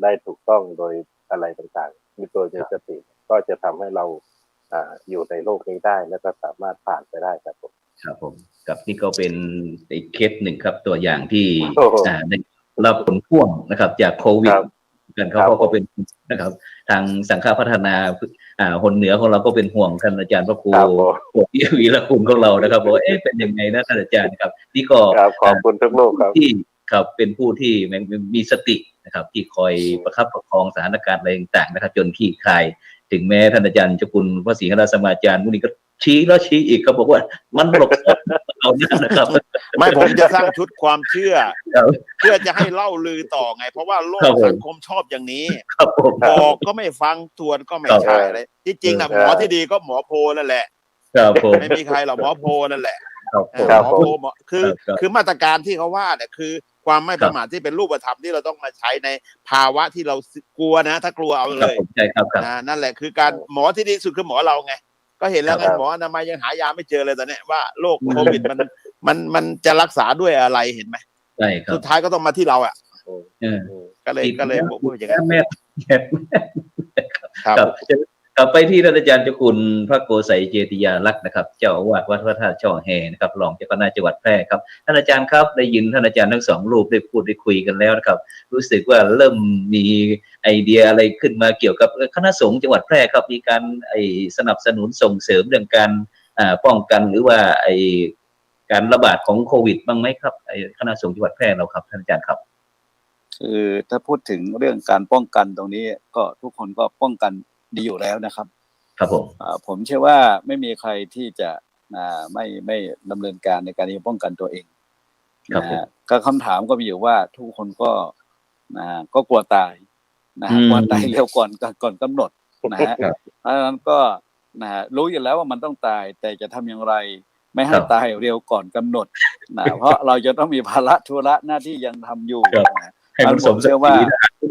ได้ถูกต้องโดยอะไรต่างๆมีตัวมีสติก็จะทำให้เราอยู่ในโลกนี้ได้แล้วก็สามารถผ่านไปได้ครับผมครับผมกับนี่ก็เป็นอีกเคสหนึ่งครับตัวอย่างที่ได้รับผลพ่วงนะครับจากโควิดกันเขาก็เป็นนะครับทางสังฆพัฒนาคนเหนือของเราก็เป็นห่วงท่านอาจารย์พระครูวีระคุณของเรานะครับบอกเป็นยังไงนะท่านอาจารย์ครับนี่ก็ขอบคุณทุกโลกครับที่ครับเป็นผู้ที่มีสตินะครับที่คอยประคับประคองสถานการณ์อะไรต่างๆนะครับจนคลี่คลายถึงแม้ท่านอาจารย์เจ้าคุณพระศรีคณะสมาจารย์มุนีก็ชี้แล้วชี้อีกเขาบอกว่ามันบลกเอาเนี่ยนะครับไม่ผมจะสร้างชุดความเชื่อเพื่อจะให้เล่าลือต่อไงเพราะว่าโลกสังคมชอบอย่างนี้บอกก็ไม่ฟังตรวจก็ไม่ใช่อะไรที่จริงนะหมอที่ดีก็หมอโพนั่นแหละไม่มีใครหรอกหมอโพนั่นแหละหมอโพคือมาตรการที่เขาว่าเนี่ยคือความไม่ประมาทที่เป็นรูปธรรมที่เราต้องมาใช้ในภาวะที่เรากลัวนะถ้ากลัวเอาเลยนั่นแหละคือการหมอที่ดีสุดคือหมอเราไงก็เห็นแล้วไงหมออนามัยยังหายาไม่เจอเลยตอนนี้ว่าโรคโควิดมันจะรักษาด้วยอะไรเห็นไหมใช่ครับสุดท้ายก็ต้องมาที่เราอ่ะก็เลยบอกว่าอย่างนั้นครับกลับไปที่ท่านอาจารย์เจ้าคุณพระโกษัยเจติยาลักษณ์นะครับเจ้าอาวาสวัดพระธาตุช่อแฮนะครับรองเจ้าคณะจังหวัดแพร่ครับท่านอาจารย์ครับได้ยินท่านอาจารย์ทั้งสองรูปได้พูดได้คุยกันแล้วนะครับรู้สึกว่าเริ่มมีไอเดียอะไรขึ้นมาเกี่ยวกับคณะสงฆ์จังหวัดแพร่ครับมีการสนับสนุนส่งเสริมเรื่องการป้องกันหรือว่าการระบาดของโควิดบ้างไหมครับคณะสงฆ์จังหวัดแพร่เราครับท่านอาจารย์ครับคือถ้าพูดถึงเรื่องการป้องกันตรงนี้ก็ทุกคนก็ป้องกันดีอยู่แล้วนะครับครับผมเชื่อว่าไม่มีใครที่จะไม่ดำเนินการในการที่จะป้องกันตัวเองก็คำถามก็มีอยู่ว่าทุกคนก็กลัวตายกลัวตายเร็วก่อนกำหนดนะฮะเพราะฉะนั้นก็รู้อยู่แล้วว่ามันต้องตายแต่จะทำอย่างไรไม่ให้ตายเร็วก่อนกำหนดเพราะเราจะต้องมีภาระธุระหน้าที่ยังทำอยู่ให้มันสมศักดิ์ศรี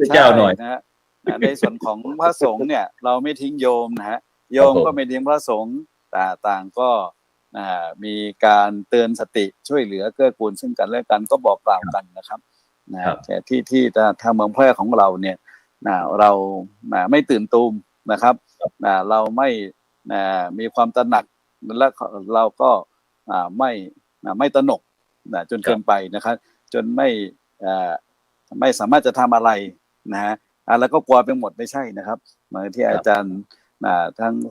พระเจ้าหน่อยนะในส่วนของพระสงฆ์เนี่ยเราไม่ทิ้งโยมนะฮะโยมก็ไม่ทิ้งพระสงฆ์แต่ต่างก็มีการเตือนสติช่วยเหลือเกื้อกูลซึ่งกันและกันก็บอกกล่าวกันนะครับแต่ที่ทางเมืองแพร่ของเราเนี่ยเราไม่ตื่นตูมนะครับเราไม่ความตระหนักและเราก็ไม่ตระหนกจนเกินไปนะครับจนไม่สามารถจะทำอะไรนะฮะแล้วก็กลัวไปหมดไม่ใช่นะครับเหมือนที่อาจารย์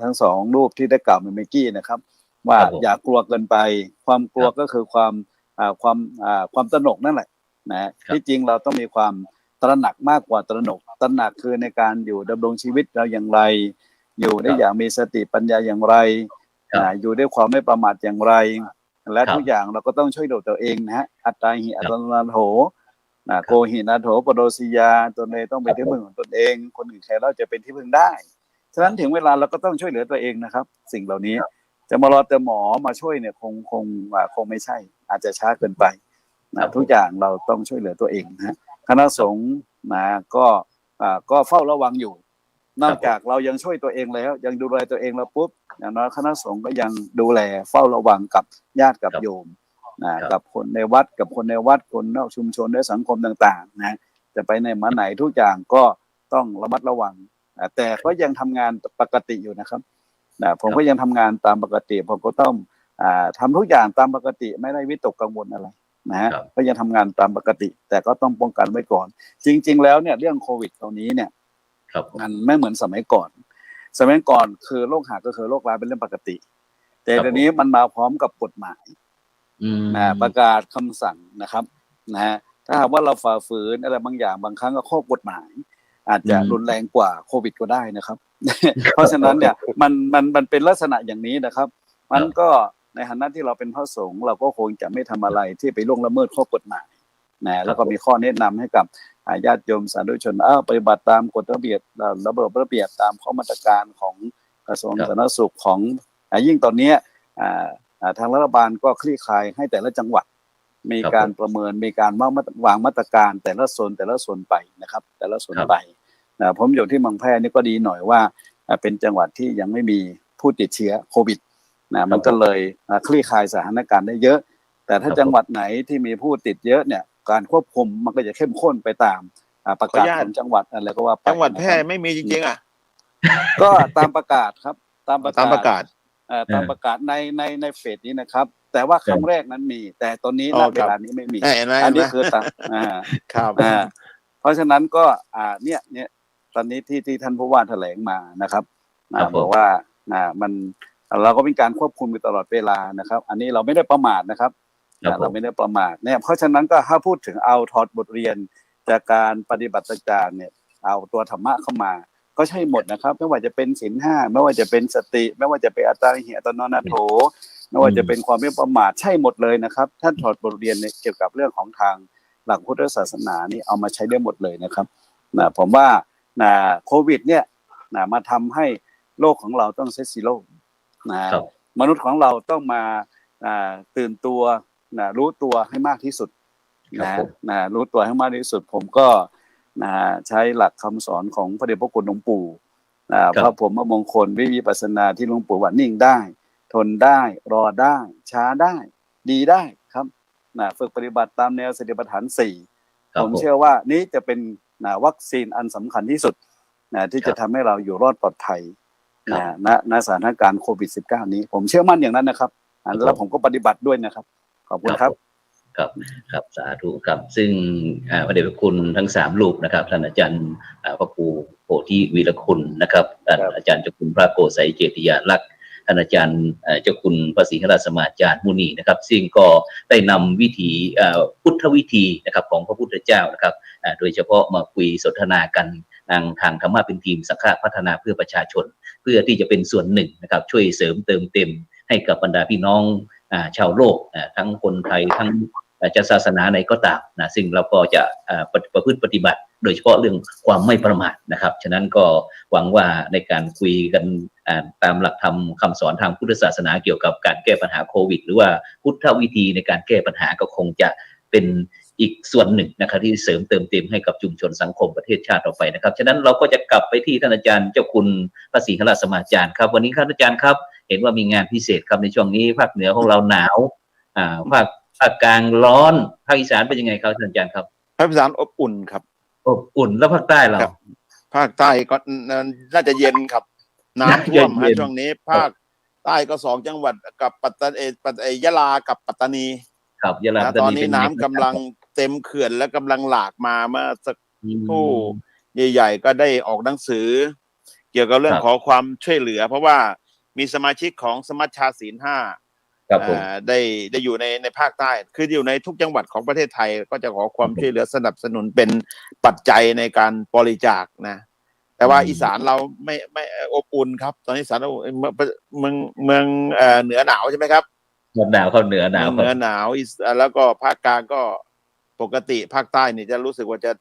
ทั้งสองรูปที่ได้กล่าวเมื่อกี้นะครับว่าอย่ากลัวเกินไปความกลัวก็คือความตระหนกนั่นแหละนะที่จริงเราต้องมีความตระหนักมากกว่าตระหนกตระหนักคือในการอยู่ดำรงชีวิตเราอย่างไรอยู่ได้อย่างมีสติปัญญาอย่างไรอยู่ด้วยความไม่ประมาทอย่างไรและทุกอย่างเราก็ต้องช่วยเหลือตัวเองนะฮะอัตตาหิอัตโนนาโถโกหินาโถปโดสิยาตนเองต้องเป็นที่พึ่งของตนเองคนอื่นใครเราจะเป็นที่พึ่งได้ฉะนั้นถึงเวลาเราก็ต้องช่วยเหลือตัวเองนะครับสิ่งเหล่านี้ จะมารอแต่หมอมาช่วยเนี่ยคงไม่ใช่อาจจะช้าเกินไปนะทุกอย่างเราต้องช่วยเหลือตัวเองนะคณะสงฆ์นะก็เฝ้าระวังอยู่นอกจากเรายังช่วยตัวเองแล้วยังดูแลตัวเองแล้วปุ๊บอย่างน้อยคณะสงฆ์ก็ยังดูแลเฝ้าระวังกับญาติกับโยมนะกับคนในวัดกับคนในวัดคนนอกชุมชนและสังคมต่างๆนะจะไปในมาไหนทุกอย่างก็ต้องระมัดระวังแต่ก็ยังทำงานปกติอยู่นะครับผมก็ยังทำงานตามปกติผมก็ต้องทำทุกอย่างตามปกติไม่ได้วิตกกังวลอะไรนะฮะก็ยังทำงานตามปกติแต่ก็ต้องป้องกันไว้ก่อนจริงๆแล้วเนี่ยเรื่องโควิดตรงนี้เนี่ยมันไม่เหมือนสมัยก่อนคือโรคหาก็คือโรคร้ายเป็นเรื่องปกติแต่ตอนนี้มันมาพร้อมกับกฎหมายประกาศคำสั่งนะครับนะฮะถ้าหากว่าเราฝ่าฝืนอะไรบางอย่างบางครั้งก็ข้อกฎหมายอาจจะรุนแรงกว่าโควิดก็ได้นะครับ เพราะฉะนั้นเนี่ยมันเป็นลักษณะอย่างนี้นะครับมันก็ในฐานะที่เราเป็นพระสงฆ์เราก็คงจะไม่ทำอะไรที่ไปล่วงละเมิดข้อกฎหมายนะแล้วก็มีข้อแนะนำให้กับญาติโยมสาธุชนปฏิบัติตามกฎระเบียบระเบียบตามข้อมาตรการของกระทรวงสาธารณสุขของยิ่งตอนนี้ทางรัฐบาลก็คลี่คลายให้แต่ละจังหวัดมีการประเมินมีการวางมาตรการแต่ละโซนไปนะครับแต่ละโซนไปผมอยู่ที่เมืองแพร่นี่ก็ดีหน่อยว่าเป็นจังหวัดที่ยังไม่มีผู้ติดเชื้อโควิดมันก็เลยคลี่คลายสถานการณ์ได้เยอะแต่ถ้าจังหวัดไหนที่มีผู้ติดเยอะเนี่ยการควบคุมมันก็จะเข้มข้นไปตามประกาศของจังหวัดอะไรก็ว่าไปจังหวัดแพร่ไม่มีจริงๆก็ตามประกาศครับตามประกาศตามประกาศในเฟสนี้นะครับแต่ว่าครั้งแรกนั้นมีแต่ตอนนี้ณเวลานี้ไม่มีอันนี้คือครับเพราะฉะนั้นก็เนี่ยตอนนี้ที่ท่านผู้ว่าแถลงมานะครับบอกว่ามันเราก็มีการควบคุมอยู่ตลอดเวลานะครับอันนี้เราไม่ได้ประมาทนะครับเราไม่ได้ประมาทเนี่ยเพราะฉะนั้นก็ถ้าพูดถึงเอาถอดบทเรียนจากการปฏิบัติการเนี่ยเอาตัวธรรมะเข้ามาก็ใช่หมดนะครับไม่ว่าจะเป็นศีล 5ไม่ว่าจะเป็นสติไม่ว่าจะเป็นอัตตาหิอัตโนนาโถไม่ว่าจะเป็นความไม่ประมาทใช่หมดเลยนะครับท่านถอดบทเรียนเกี่ยวกับเรื่องของทางหลักพุทธศาสนานี่เอามาใช้ได้หมดเลยนะครับผมว่าโควิดเนี่ยมาทำให้โลกของเราต้องเซตซีโร่มนุษย์ของเราต้องมาตื่นตัวรู้ตัวให้มากที่สุดรู้ตัวให้มากที่สุดผมก็ใช้หลักคำสอนของพระเดชพระคุณหลวงปู่พระพรหมมงคลวิปัสสนาที่หลวงปู่ว่านิ่งได้ทนได้รอได้ช้าได้ดีได้ครับฝึกปฏิบัติตามแนวสติปัฏฐาน4ผมเชื่อว่านี้จะเป็นวัคซีนอันสำคัญที่สุดที่จะทำให้เราอยู่รอดปลอดภัยณสถานการณ์โควิด -19 นี้ผมเชื่อมั่นอย่างนั้นนะครับแล้วผมก็ปฏิบัติด้วยนะครับขอบคุณครับครับสาธุครับซึ่งพระเดชพระคุณทั้ง3รูปนะครับท่านอาจารย์พระครูโพธิวีรคุณนะครับท่านอาจารย์เจ้าคุณพระโกษัยเจติยาลักษณ์ท่านอาจารย์เจ้าคุณพระศรีหราชสมาจารย์มุนีนะครับซึ่งก็ได้นำวิถีพุทธวิธีนะครับของพระพุทธเจ้านะครับโดยเฉพาะมาคุยสนทนากันทางธรรมะเป็นทีมสังฆพัฒนาเพื่อประชาชนเพื่อที่จะเป็นส่วนหนึ่งนะครับช่วยเสริมเติมเต็มให้กับบรรดาพี่น้องชาวโลกทั้งคนไทยทั้งจะศาสนาไหนก็ตามซึ่งเราก็จะประพฤติปฏิบัติโดยเฉพาะเรื่องความไม่ประมาทนะครับฉะนั้นก็หวังว่าในการคุยกันตามหลักธรรมคำสอนทางพุทธศาสนาเกี่ยวกับการแก้ปัญหาโควิดหรือว่าพุทธวิธีในการแก้ปัญหาก็คงจะเป็นอีกส่วนหนึ่งนะครับที่เสริมเติมเต็มให้กับชุมชนสังคมประเทศชาติต่อไปนะครับฉะนั้นเราก็จะกลับไปที่ท่านอาจารย์เจ้าคุณพระศรีหราชสมาจารย์ครับวันนี้ท่านอาจารย์ครับเห็นว่ามีงานพิเศษครับในช่วงนี้ภาคเหนือของเราหนาวภาคกลางร้อนภาคอีสานเป็นยังไงครับท่านอาจารย์ครับภาคอีสานอบอุ่นครับอบอุ่นแล้วภาคใต้เราภาคใต้ก็น่าจะเย็นครับน้ำท่วมช่วงนี้ภาคใต้ก็2จังหวัดกับปัตตานียะลากับปัตตานีครับยะลาตอนนี้น้ำกำลังเต็มเขื่อนและกำลังหลากมาเมื่อสักครู่ใหญ่ๆก็ได้ออกหนังสือเกี่ยวกับเรื่องขอความช่วยเหลือเพราะว่ามีสมาชิกของสมัชชาศีล 5ได้อยู่ในภาคใต้คืออยู่ในทุกจังหวัดของประเทศไทยก็จะขอความช่วยเหลือสนับสนุนเป็นปัจจัยในการบริจาคนะแต่ว่าอีสานเราไม่อบอุ่นครับตอนนี้อีสานเมืองเหนือหนาวใช่ไหมครับหนาวเข้าเหนือหนาวแล้วก็ภาคกลางก็ปกติภาคใต้นี่จะรู้สึกว่าจะ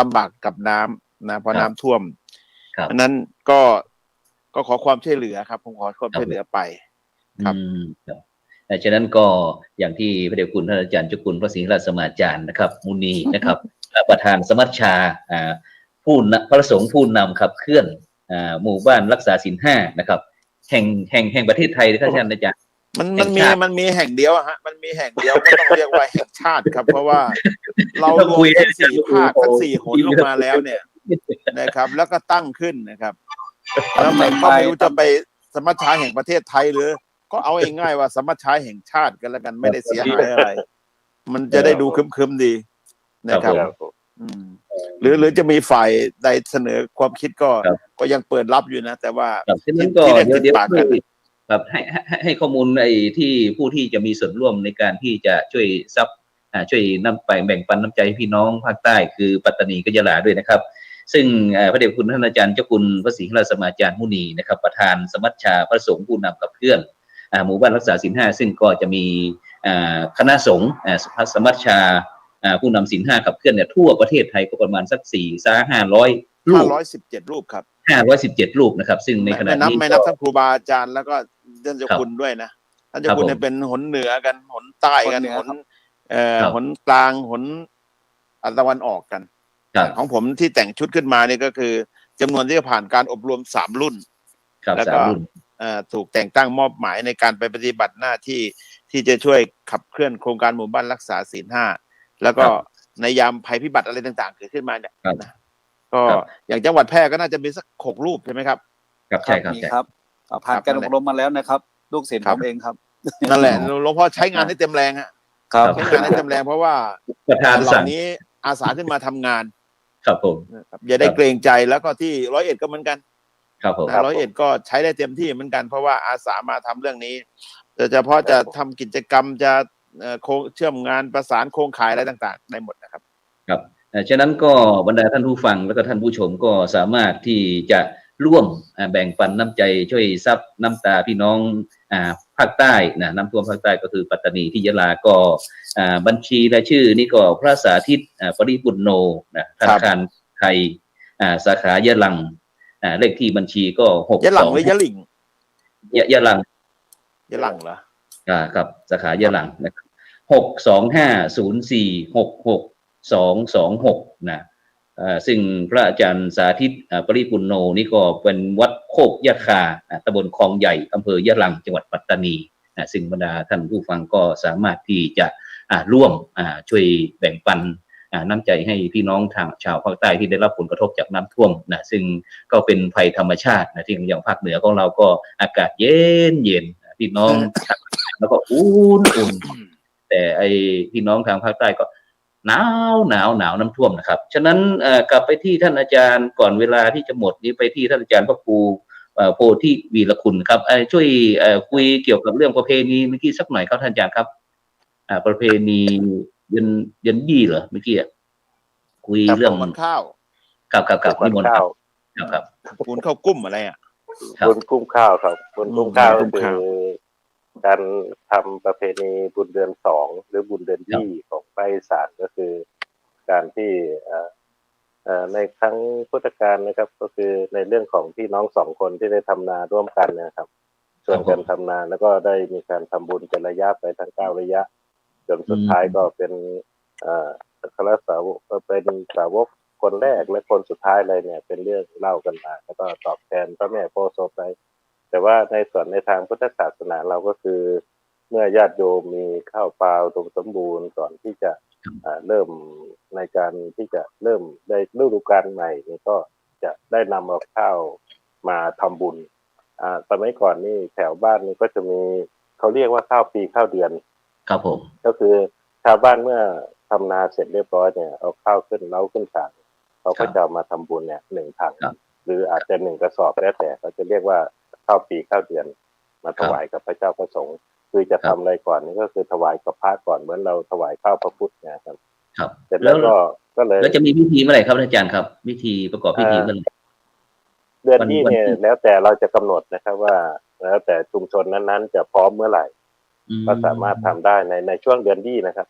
ลำบากกับน้ำนะเพราะน้ำท่วมเพราะนั้นก็ขอความช่วยเหลือครับผมขอความช่วยเหลือไป ครับ ครับฉะนั้นก็อย่างที่พระเดชคุณท่านอาจารย์เจ้าคุณพระศรีราชสมาจารย์นะครับมุนีนะครับประธานสมัชชาผู้พระสงฆ์ผู้นำขับเคลื่อนหมู่บ้านรักษาศีลห้านะครับแห่งประเทศไทยนะครับท่านอาจารย์ มันมีแห่งเดียวอะฮะมันมีแห่งเดียวไม่ต้องเรียกว่าแห่งชาติครับ เพราะว่าเรารวมทั้ง4 ภาคทั้ง4 หนลงมาแล้วเนี่ยนะครับ แล้วก็ตั้งขึ้นนะครับแล้วมันก็ไม่รู้จะไปสมัชชาแห่งประเทศไทยหรือก็เอาง่ายๆว่าสมัชชาแห่งชาติกันแล้วกันไม่ได้เสียหายอะไร มันจะได้ดูคึมๆดีนะครับหรือจะมีฝ่ายใดเสนอความคิดก็ยังเปิดรับอยู่นะ แต่ว่าที่ได้ติดปากกันครับให้ข้อมูลที่ผู้ที่จะมีส่วนร่วมในการที่จะช่วยช่วยนำไปแบ่งปันน้ำใจพี่น้องภาคใต้คือปัตตานีกับยะลาด้วยนะครับซึ่งพระเดชคุณท่านอาจารย์เจ้าคุณพระศรีราชสมาจารย์มุนีนะครับประธานสมัชชาพระสงฆ์ผู้นำขับเคลื่อนหมู่บ้านรักษาศีลห้าซึ่งก็จะมีคณะสงฆ์สมัชชาผู้นำศีลห้าขับเคลื่อนเนี่ยทั่วประเทศไทยก็ประมาณสัก500 รูป517 รูปครับ517 รูปนะครับซึ่งในขณะนี้ไม่นับทั้งครูบาอาจารย์แล้วก็ท่านเจ้าคุณด้วยนะท่านเจ้าคุณเนี่ยเป็นหนเหนือกันหนใต้กันหนกลางหนตะวันออกกันของผมที่แต่งชุดขึ้นมาเนี่ยก็คือจำนวนที่จะผ่านการอบรม3 รุ่นแล้วก็ถูกแต่งตั้งมอบหมายในการไปปฏิบัติหน้าที่จะช่วยขับเคลื่อนโครงการหมู่บ้านรักษาศีล5แล้วก็ในยามภัยพิบัติอะไรต่างๆเกิดขึ้นมาเนี่ยก็อย่างจังหวัดแพร่ก็น่าจะมีสัก6 รูปใช่ไหมครับครับใช่ครับมีครับผ่านการอบรมมาแล้วนะครับลูกศิษย์ผมเองครับนั่นแหละหลวงพ่อใช้งานให้เต็มแรงฮะใช้งานให้เต็มแรงเพราะว่าเหล่านี้อาสาขึ้นมาทำงานครับผมอย่าได้เกรงใจแล้วก็ที่101ก็เหมือนกันครับผม101ก็ใช้ได้เต็มที่เหมือนกันเพราะว่าอาสามาทำเรื่องนี้แต่เฉพาะจะทำกิจกรรมจะเชื่อมงานประสานโครงข่ายอะไรต่างๆได้หมดนะครับครับฉะนั้นก็บรรดาท่านผู้ฟังและก็ท่านผู้ชมก็สามารถที่จะร่วมแบ่งปันน้ำใจช่วยซับน้ำตาพี่น้องภาคใต้นะน้ำท่วมภาคใต้ก็คือปัตตานีที่ยะลาก็บัญชีรายชื่อนี่ก็พระสาธิตปริปุณโญนะธนาคารไทยสาขายะลังเลขที่บัญชีก็6 ยะลังหรือยะหลิงยะลังเหรอครับสาขายะลังนะครับ625046626นะซึ่งพระอาจารย์สาธิตปริปุณโญนี่ก็เป็นวัดโคกยะคาตำบลคลองใหญ่อำเภอยะลังจังหวัดปัตตานีซึ่งบรรดาท่านผู้ฟังก็สามารถที่จะร่วมช่วยแบ่งปันน้ำใจให้พี่น้องทางชาวภาคใต้ที่ได้รับผลกระทบจากน้ำท่วมนะซึ่งก็เป็นภัยธรรมชาตินะที่อย่างภาคเหนือของเราก็อากาศเย็นพี่น้องแล้วก็อุ่นแต่พี่น้องทางภาคใต้ก็หนาวน้ำท่วมนะครับฉะนั้นกลับไปที่ท่านอาจารย์ก่อนเวลาที่จะหมดนี้ไปที่ท่านอาจารย์พระครูโพธิวีรคุณครับช่วยคุยเกี่ยวกับเรื่องประเพณีเมื่อกี้สักหน่อยครับท่านอาจารย์ครับประเพณียันยี่เหรอเมื่อกี้คุยเรื่องบุญข้าวกับนิมนต์ครับบุญข้าวกุ้มอะไรบุญกุ้มข้าวครับบุญกุ้มข้าวคือการทำประเพณีบุญเดือน2หรือบุญเดือนยี่ของภาคอีสานก็คือการที่ในครั้งพุทธกาลนะครับก็คือในเรื่องของพี่น้อง2 คนที่ได้ทำนาร่วมกันนะครับชวนกันทำนาแล้วก็ได้มีการทำบุญเป็นระยะไปทั้ง9 ระยะจนสุดท้ายก็เป็นสักการะสาวกเป็นสาวกคนแรกและคนสุดท้ายเลยเนี่ยเป็นเรื่องเล่ากันมาแล้วก็ตอบแทนพระแม่โพธิ์ศพไปแต่ว่าในส่วนในทางพุทธศาสนาเราก็คือเมื่อญาติโยมมีข้าวปลาอุดมสมบูรณ์ก่อนที่จะเริ่มในการที่จะเริ่มได้ฤดูกาลใหม่นี่ก็จะได้นำเอาข้าวมาทำบุญสมัยก่อนนี่แถวบ้านนี่ก็จะมีเขาเรียกว่าข้าวปีข้าวเดือนครับผมก็คือชาวบ้านเมื่อทำนาเสร็จเรียบร้อยเนี่ยเอาข้าวขึ้นเล้าขึ้นถังเขาก็จะมาทำบุญเนี่ย1 ถังหรืออาจจะ1 กระสอบแล้วแต่เขาจะเรียกว่าข้าวปีข้าวเดือนมาถวายกับพระเจ้าพระสงฆ์คือจะทำอะไรก่อนนี่ก็คือถวายกับพระก่อนเหมือนเราถวายข้าวพระพุทธนะครับเสร็จแล้วก็เลยแล้วจะมีพิธีเมื่อไหร่ครับอาจารย์ครับวิธีประกอบพิธีเมื่อไหร่เดือนนี้เนี่ยแล้วแต่เราจะกำหนดนะครับว่าแล้วแต่ชุมชนนั้นๆจะพร้อมเมื่อไหร่ก็สามารถทำได้ในช่วงเดือนยี่นะครับ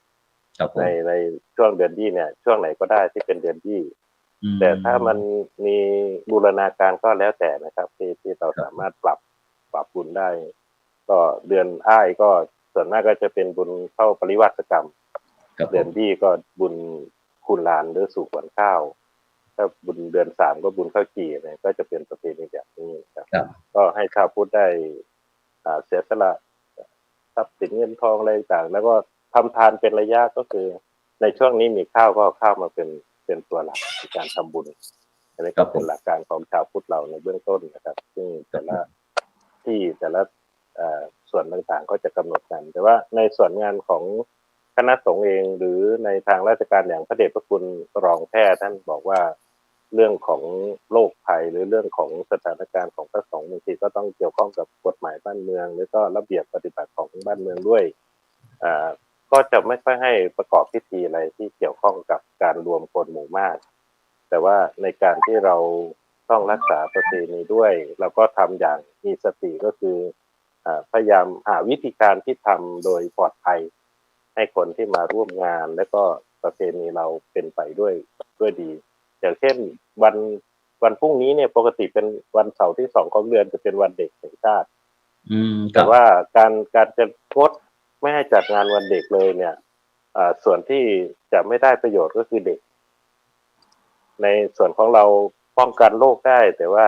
ในช่วงเดือนยี่เนี่ยช่วงไหนก็ได้ที่เป็นเดือนยี่แต่ถ้ามันมีบูรณาการก็แล้วแต่นะครับที่เราสามารถปรับบุญได้ ก็เดือนอ้ายก็ส่วนมากก็จะเป็นบุญเข้าปริวาสกรรม ครับผ เดือน ม บี้ก็บุญคุณลานหรือสู่ขวัญข้าวถ้าบุญเดือนสามก็บุญข้าวจี่เนี่ยก็จะเป็นประเพณีแบบนี้ครับ ครับ ก็ให้ชาวพุทธได้เสียสละทรัพย์สินเงินทองอะไรต่างแล้วก็ทำทานเป็นระยะก็คือในช่วงนี้มีข้าวก็เอาข้าวมาเป็นตัวหลักในการทำบุญอันนี้ก็เป็นหลักการของชาวพุทธเราในเบื้องต้นนะครับ ซึ่งแต่ละที่แต่ละส่วนต่างๆก็จะกำหนดกัน แต่ว่าในส่วนงานของคณะสงฆ์เองหรือในทางราชการอย่างพระเดชพระคุณรองแพทย์ท่านบอกว่าเรื่องของโรคภัยหรือเรื่องของสถานการณ์ของพระสงฆ์บางทีก็ต้องเกี่ยวข้องกับกฎหมายบ้านเมืองหรือก็ระเบียบปฏิบัติของบ้านเมืองด้วยก็จะไม่ค่อยให้ประกอบพิธีอะไรที่เกี่ยวข้องกับการรวมคนหมู่มากแต่ว่าในการที่เราต้องรักษาประเพณีด้วยเราก็ทำอย่างมีสติก็คือพยายามหาวิธีการที่ทำโดยปลอดภัยให้คนที่มาร่วมงานและก็ประเพณีเราเป็นไปด้วยดีอย่างเช่นวันพรุ่งนี้เนี่ยปกติเป็นวันเสาร์ที่2ของเดือนจะเป็นวันเด็กแห่งชาติแต่ว่าการจะงดไม่ให้จัดงานวันเด็กเลยเนี่ยส่วนที่จะไม่ได้ประโยชน์ก็คือเด็กในส่วนของเราป้องกันโรคได้แต่ว่า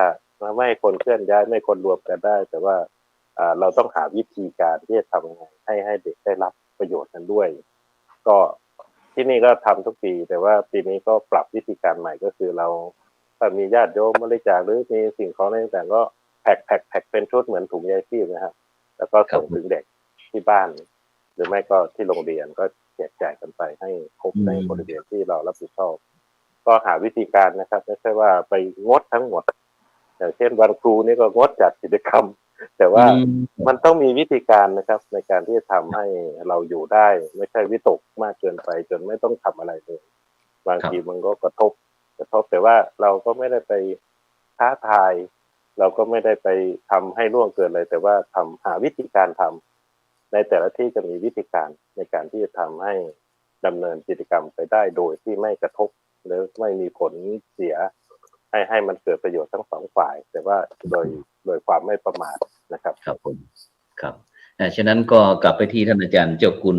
ไม่ให้คนเคลื่อนย้ายไม่ให้คนรวมกันได้ แต่ว่าเราต้องหาวิธีการที่จะทำยังไงให้เด็กได้รับประโยชน์นั้นด้วยก็ที่นี่ก็ทำทุกปีแต่ว่าปีนี้ก็ปรับวิธีการใหม่ก็คือเราถ้ามีญาติโยมบริจาคหรือมีสิ่งของอะไรต่างๆก็แพ็คเป็นชุดเหมือนถุงยาชีพนะครับแล้วก็ส่งถึงเด็กที่บ้านหรือไม่ก็ที่โรงเรียนก็แจกจ่ายกันไปให้ครบในบริเวณที่เรารับผิดชอบก็หาวิธีการนะครับไม่ใช่ว่าไปงดทั้งหมดอย่างเช่นวันครูนี่ก็งดจัดกิจกรรมแต่ว่ามันต้องมีวิธีการนะครับในการที่จะทำให้เราอยู่ได้ไม่ใช่วิตกมากเกินไปจนไม่ต้องทำอะไรเลยบางทีมันก็กระทบแต่ว่าเราก็ไม่ได้ไปท้าทายเราก็ไม่ได้ไปทำให้ล่วงเกินเลยแต่ว่าหาวิธีการทำในแต่ละที่จะมีวิธีการในการที่จะทำให้ดำเนินกิจกรรมไปได้โดยที่ไม่กระทบหรือไม่มีผลเสียให้มันเกิดประโยชน์ทั้งสองฝ่ายแต่ว่าโดยความไม่ประมาทนะครับครับผมครับฉะนั้นก็กลับไปที่ท่านอาจารย์เจ้าคุณ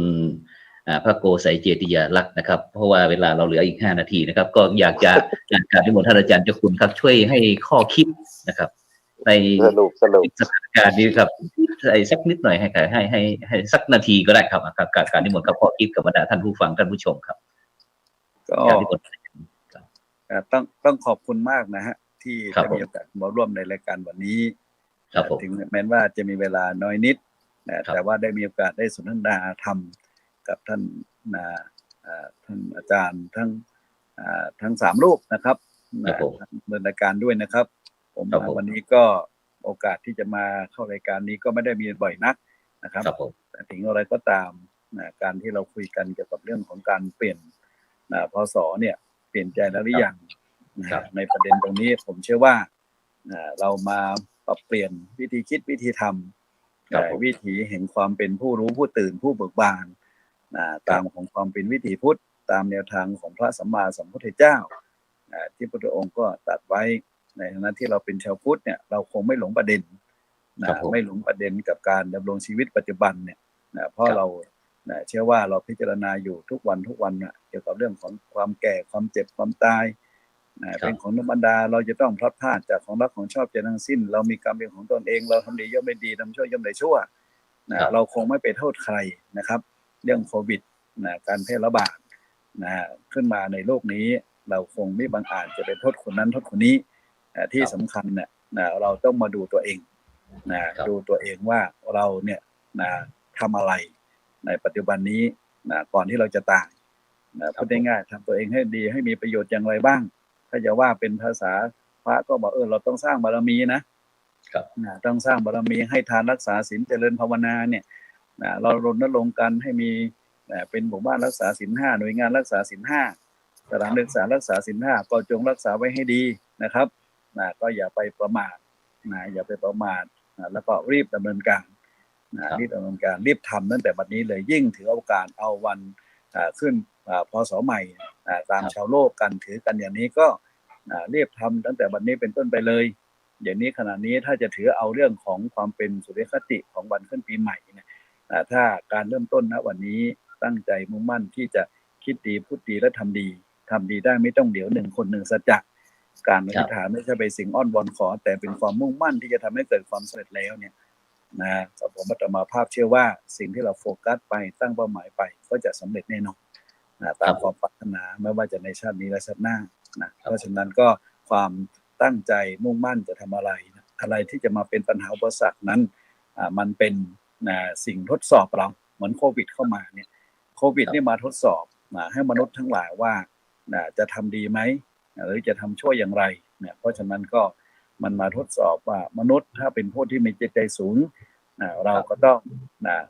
พระโกไสยเจติยาลักษณ์นะครับเพราะว่าเวลาเราเหลืออีก5 นาทีนะครับก็อยากจะการนิมนต์ท่านอาจารย์เจ้าคุณครับช่วยให้ข้อคิดนะครับในสรุปสถานการณ์นี้ครับสักนิดหน่อยให้สักนาทีก็ได้ครับการนิมนต์กับข้อคิดกับบรรดาท่านผู้ฟังท่านผู้ชมครับก็ต้องขอบคุณมากนะฮะที่จะมีโอกาสมาร่วมในรายการวันนี้ถึงแม้ว่าจะมีเวลาน้อยนิดแต่ว่าได้มีโอกาสได้สนทนาธรรมกับท่านอาจารย์ทั้ง3 รูปนะครับในรายการด้วยนะครับผมวันนี้ก็โอกาสที่จะมาเข้ารายการนี้ก็ไม่ได้มีบ่อยนักนะครับแต่ถึงอะไรก็ตามการที่เราคุยกันเกี่ยวกับเรื่องของการเปลี่ยนพศเนี่ยเปลี่ยนใจแล้วหรือยังในประเด็นตรงนี้ผมเชื่อว่าเรามาปรับเปลี่ยนวิธีคิดวิธีทำวิถีแห่งความเป็นผู้รู้ผู้ตื่นผู้เบิกบานตามของความเป็นวิถีพุทธตามแนวทางของพระสัมมาสัมพุทธเจ้าที่พระพุทธองค์ก็ตรัสไว้ในฐานะที่เราเป็นชาวพุทธเนี่ยเราคงไม่หลงประเด็นไม่หลงประเด็นกับการดำรงชีวิตปัจจุบันเนี่ยเพราะเราเชื่อว่าเราพิจารณาอยู่ทุกวันเกี่ยวกับเรื่องของความแก่ความเจ็บความตายเป็นของธรรมดาเราจะต้องพลัดพรากจากของรักของชอบใจทั้งสิ้นเรามีกรรมเป็นของตนเองเราทำดีย่อมไม่ดีทำชั่วย่อมได้ชั่วเราคงไม่ไปโทษใครนะครับเรื่องโควิดการแพร่ระบาดขึ้นมาในโลกนี้เราคงไม่บังอาจจะไปโทษคนนั้นโทษคนนี้ที่สำคัญเนี่ยเราต้องมาดูตัวเองดูตัวเองว่าเราเนี่ยทำอะไรในปัจจุบันนี้ก่อนที่เราจะตายพูดง่ายๆทำตัวเองให้ดีให้มีประโยชน์อย่างไรบ้างถ้าจะว่าเป็นภาษาพระก็บอกเราต้องสร้างบารมีนะต้องสร้างบารมีให้ทานรักษาศีลเจริญภาวนาเนี่ยเรารณรงค์กันให้มีเป็นหมู่บ้านรักษาศีล 5หน่วยงานรักษาศีล 5สถานศึกษารักษาศีล 5ก็จงรักษาไว้ให้ดีนะครับก็อย่าไปประมาทอย่าไปประมาทแล้วก็รีบดำเนินการรีบทำตั้งแต่บัดนี้เลยยิ่งถือโอกาสเอาวันขึ้นพศใหม่ตามชาวโลกกันถือกันอย่างนี้ก็รีบทำตั้งแต่บัดนี้เป็นต้นไปเลย อย่างนี้ขณะนี้ถ้าจะถือเอาเรื่องของความเป็นสุริยคติของวันขึ้นปีใหม่เนี่ยถ้าการเริ่มต้นณวันนี้ตั้งใจมุ่งมั่นที่จะคิดดีพูดดีและทำดีได้ไม่ต้องเดี๋ยวหนึ่งคนหนึ่งสัจจะการอธิษฐานไม่ใช่ไปสิ่งอ้อนวอนขอแต่เป็นความมุ่งมั่นที่จะทำให้เกิดความสำเร็จแล้วเนี่ยสัพพะมัตตมาภาพเชื่อว่าสิ่งที่เราโฟกัสไปตั้งเป้าหมายไปก็จะสำเร็จแน่นอนตามความปรารถนาไม่ว่าจะในชาตินี้และชาติหน้าเพราะฉะนั้นก็ความตั้งใจมุ่งมั่นจะทำอะไรที่จะมาเป็นปัญหาอุปสรรคนั้นมันเป็นสิ่งทดสอบเราเหมือนโควิดเข้ามาเนี่ยโควิดนี่มาทดสอบให้มนุษย์ทั้งหลายว่าจะทำดีไหมหรือจะทำชั่วอย่างไรเนี่ยเพราะฉะนั้นก็มันมาทดสอบว่ามนุษย์ถ้าเป็นผู้ที่มีจิตใจสูงเราก็ต้อง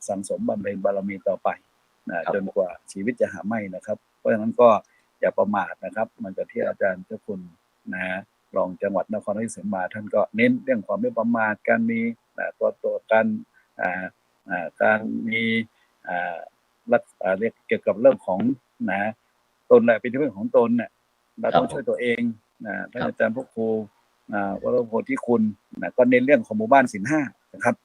สั่งสมบำเพ็ญบารมีต่อไปจนกว่าชีวิตจะหาไม่นะครับเพราะฉะนั้นก็อย่าประมาทนะครับมันก็ที่อาจารย์เจ้าคุณรองจังหวัดนครราชสีมาท่านก็เน้นเรื่องความไม่ประมาทการมีตัวการมีเรียกเกี่ยวกับเรื่องของตนแหละเป็นเรื่องของตนเนี่ยเราต้องช่วยตัวเองท่านอาจารย์พวกครูวรโพธิคุณก็เน้นเรื่องของหมู่บ้านศีลห้านะครับ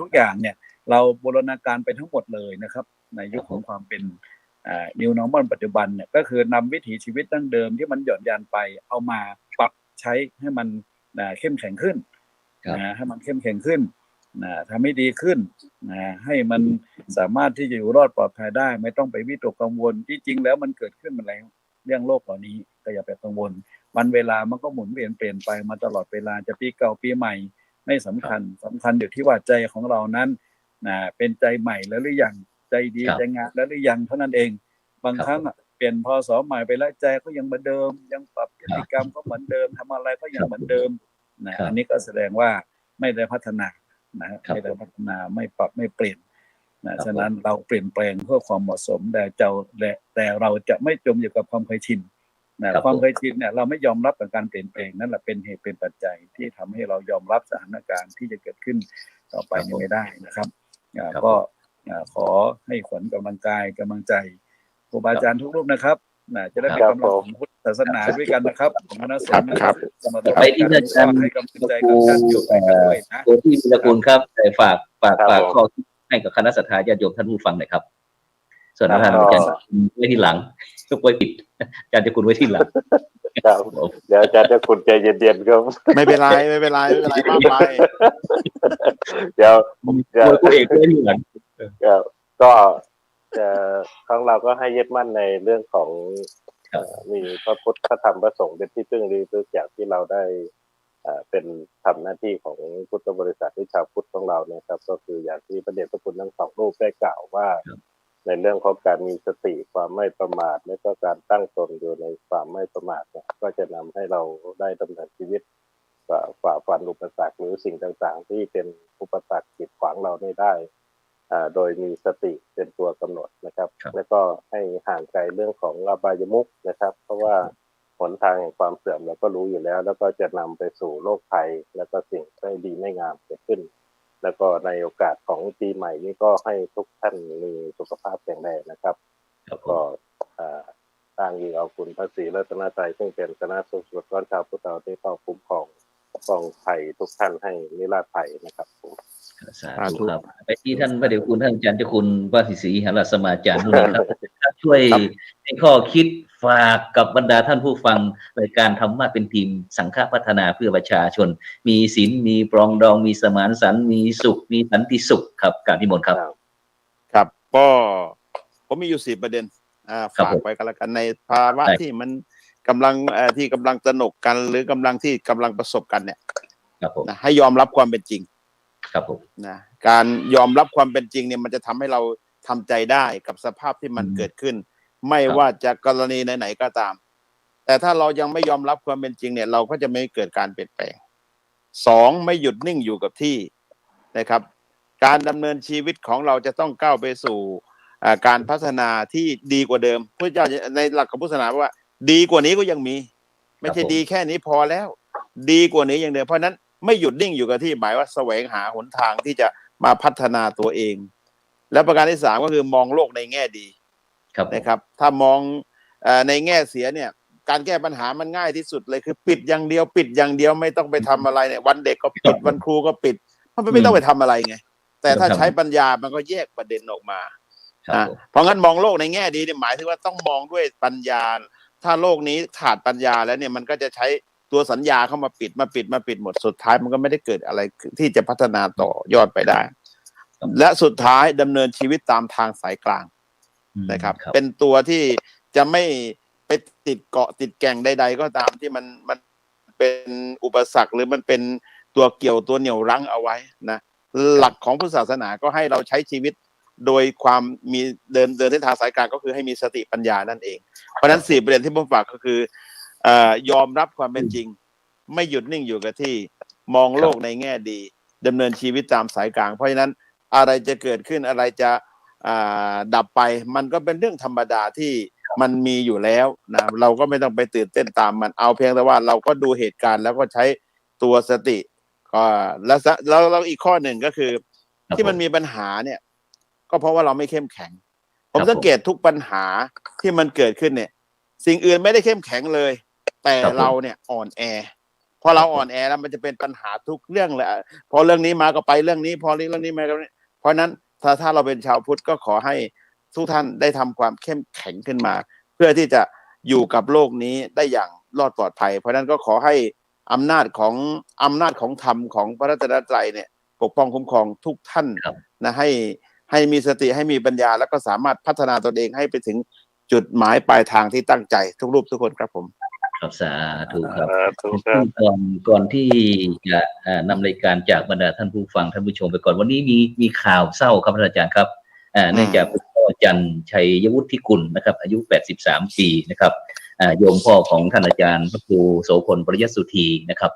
ทุกอย่างเนี่ยเราบูรณาการไปทั้งหมดเลยนะครับในยุคของความเป็นNew Normal ปัจจุบันเนี่ยก็คือนำวิถีชีวิตดั้งเดิมที่มันหย่อนยานไปเอามาปรับใช้ให้มันเข้มแข็งขึ้นให้มันเข้มแข็งขึ้นทำให้ดีขึ้นให้มันสามารถที่จะอยู่รอดปลอดภัยได้ไม่ต้องไปวิตกกังวลที่จริงแล้วมันเกิดขึ้นมาแล้วเรื่องโลกเหล่านี้ก็อย่าไปกังวลวันเวลามันก็หมุนเปลี่ยนไปมาตลอดเวลาจะปีเก่าปีใหม่ไม่สำคัญอยู่ที่ว่าใจของเรานั้นเป็นใจใหม่แล้วหรือยังใจดีใจงามแล้วหรือยังเท่านั้นเองบางครั้งเปลี่ยนพศใหม่ไปแล้วใจก็ยังเหมือนเดิมยังปรับพฤติกรรมก็เหมือนเดิมทำอะไรก็ยังเหมือนเดิมอันนี้ก็แสดงว่าไม่ได้พัฒนาไม่ได้พัฒนาไม่ปรับไม่เปลี่ยนฉะนั้นเราเปลี่ยนแปลงเพื่อความเหมาะสมแต่เราจะไม่จมอยู่กับความเคยชินความเคยชินเนี่ยเราไม่ยอมรับกับการเปลี่ยนแปลงนั่นแหละเป็นเหตุเป็นปัจจัยที่ทำให้เรายอมรับสถานการณ์ที่จะเกิดขึ้นต่อไปไม่ได้นะครับก็ขอให้ขวัญกำลังกายกำลังใจครูบาอาจารย์ทุกรูปนะครับจะได้เป็นกำลังของพุทธศาสนาด้วยกันนะครับของคณะสงฆ์นะครับไปที่อาจารย์ให้กำลังใจกับญาติโยมไปกันด้วยนะตัวที่พิคุณครับฝากข้อคิดให้กับคณะสัตยาญาติโยมท่านผู้ฟังหน่อยครับส่วนท่านอาจารย์ไว้ที่หลังทุกไว้ปิดอาจารย์จะคุณไว้ที่หลังเดี๋ยวอาจารย์จะคุณใจเย็นๆครับไม่เป็นไรมากไปเดี๋ยวตัวเองไว้ที่หลังก็ของเราก็ให้ยึดมั่นในเรื่องของมีพระพุทธพระธรรมพระสงฆ์เป็นที่พึ่งดีทุกอย่างที่เราได้เป็นทำหน้าที่ของพุทธบริษัทที่ชาวพุทธของเราเนี่ยครับก็คืออย่างที่พระเดชพระคุณทั้งสองรูปได้กล่าวว่าในเรื่องของการมีสติความไม่ประมาทและก็การตั้งตนอยู่ในความไม่ประมาทเนี่ยก็จะนำให้เราได้ดำเนินชีวิตฝ่าฟันอุปสรรคหรือสิ่งต่างๆที่เป็นอุปสรรคกีดขวางเราได้โดยมีสติเป็นตัวกำหนดนะครับแล้วก็ให้ห่างไกลเรื่องของอบายมุขนะครับเพราะว่าหนทางแห่งความเสื่อมเราก็รู้อยู่แล้วแล้วก็จะนำไปสู่โรคภัยแล้วก็สิ่งไม่ดีไม่งามเกิดขึ้นแล้วก็ในโอกาสของปีใหม่นี้ก็ให้ทุกท่านมีสุขภาพแข็งแรงนะครับก็ตั้งยิ่งเอาคุณพระศรีรัตนตรัยซึ่งเป็นคณะสงฆ์ก้อนชาวพุทธเราได้เข้าคุ้มครองป้องภัยทุกท่านให้นิราศภัยนะครับสาธุครับไปที่ท่านพระเดชคุณท่านอาจารย์เจ้าคุณพระศรีหฤสมาจารย์นู่นครับช่วยให้ข้อคิดฝากกับบรรดาท่านผู้ฟังในการทำมาเป็นทีมสังฆพัฒนาเพื่อประชาชนมีศีลมีปรองดองมีสมานฉันท์มีสุขมีสันติสุขครับการที่มนครับครับก็ผมมีอยู่4ประเด็นฝากไว้กันละกันในภาวะที่มันกำลังตระหนกกันหรือกำลังประสบกันเนี่ยให้ยอมรับความเป็นจริงครับผมการยอมรับความเป็นจริงเนี่ยมันจะทำให้เราทำใจได้กับสภาพที่มันเกิดขึ้นไม่ว่าจะกรณีไหนๆก็ตามแต่ถ้าเรายังไม่ยอมรับความเป็นจริงเนี่ยเราก็จะไม่เกิดการเปลี่ยนแปลง2ไม่หยุดนิ่งอยู่กับที่นะครับการดำเนินชีวิตของเราจะต้องก้าวไปสู่การพัฒนาที่ดีกว่าเดิมพระเจ้าในหลักของพุทธศาสนาว่าดีกว่านี้ก็ยังมีไม่ใช่ดีแค่นี้พอแล้วดีกว่านี้อย่างเดียวเพราะนั้นไม่หยุดนิ่งอยู่กับที่หมายว่าแสวงหาหนทางที่จะมาพัฒนาตัวเองและประการที่3ก็คือมองโลกในแง่ดีนะครับถ้ามองในแง่เสียเนี่ย การแก้ปัญหามันง่ายที่สุดเลยคือปิดอย่างเดียวปิดอย่างเดียวไม่ต้องไปทำอะไรเนี่ยวันเด็กก็ปิดวันครูก็ปิดมันไม่ต้องไปทำอะไรไงแต่ถ้าใช้ปัญญามันก็แยกประเด็นออกมาเพราะงั้นมองโลกในแง่ดีเนี่ยหมายถึงว่าต้องมองด้วยปัญญาถ้าโลกนี้ขาดปัญญาแล้วเนี่ยมันก็จะใช้ตัวสัญญาเข้ามาปิดหมดสุดท้ายมันก็ไม่ได้เกิดอะไรที่จะพัฒนาต่อยอดไปได้และสุดท้ายดำเนินชีวิตตามทางสายกลางนะครับเป็นตัวที่จะไม่ไปติดเกาะติดแก่งใดๆก็ตามที่มันเป็นอุปสรรคหรือมันเป็นตัวเกี่ยวตัวเหนี่ยวรั้งเอาไว้นะหลักของพุทธศาสนาก็ให้เราใช้ชีวิตโดยความมีเดินเส้นทางสายกลางก็คือให้มีสติปัญญานั่นเองเพราะฉะนั้น4ประเด็นที่ผมฝากก็คือยอมรับความเป็นจริงไม่หยุดนิ่งอยู่กับที่มองโลกในแง่ดีดำเนินชีวิตตามสายกลางเพราะฉะนั้นอะไรจะเกิดขึ้นอะไรจะดับไปมันก็เป็นเรื่องธรรมดาที่มันมีอยู่แล้วนะเราก็ไม่ต้องไปตื่นเต้นตามมันเอาเพียงแต่ว่าเราก็ดูเหตุการณ์แล้วก็ใช้ตัวสติก็แล้วอีกข้อหนึ่งก็คือที่มันมีปัญหาเนี่ยก็เพราะว่าเราไม่เข้มแข็งผมสังเกตทุกปัญหาที่มันเกิดขึ้นเนี่ยสิ่งอื่นไม่ได้เข้มแข็งเลยแต่เราเนี่ยอ่อนแอพอเราอ่อนแอแล้วมันจะเป็นปัญหาทุกเรื่องเลยพอเรื่องนี้มาก็ไปเรื่องนี้พอเรื่องนี้มาก็เพราะนั้นถ้าเราเป็นชาวพุทธก็ขอให้ทุกท่านได้ทำความเข้มแข็งขึ้นมาเพื่อที่จะอยู่กับโลกนี้ได้อย่างรอดปลอดภัยเพราะนั้นก็ขอให้อำนาจของธรรมของพระรัตนตรัยเนี่ยปกป้องคุ้มครองทุกท่านนะให้มีสติให้มีปัญญาแล้วก็สามารถพัฒนาตนเองให้ไปถึงจุดหมายปลายทางที่ตั้งใจทุกรูปทุกคนครับผมครับสาธุครับก่อนที่จะนำรายการจากบรรดาท่านผู้ฟังท่านผู้ชมไปก่อนวันนี้มีข่าวเศร้าครับอาจารย์ครับเนื่องจากคุณพ่อจันทร์ชัยวุฒิกุลนะครับอายุ83ปีนะครับโยมพ่อของท่านอาจารย์พระครูโสพลปริยัติสุธีนะครับ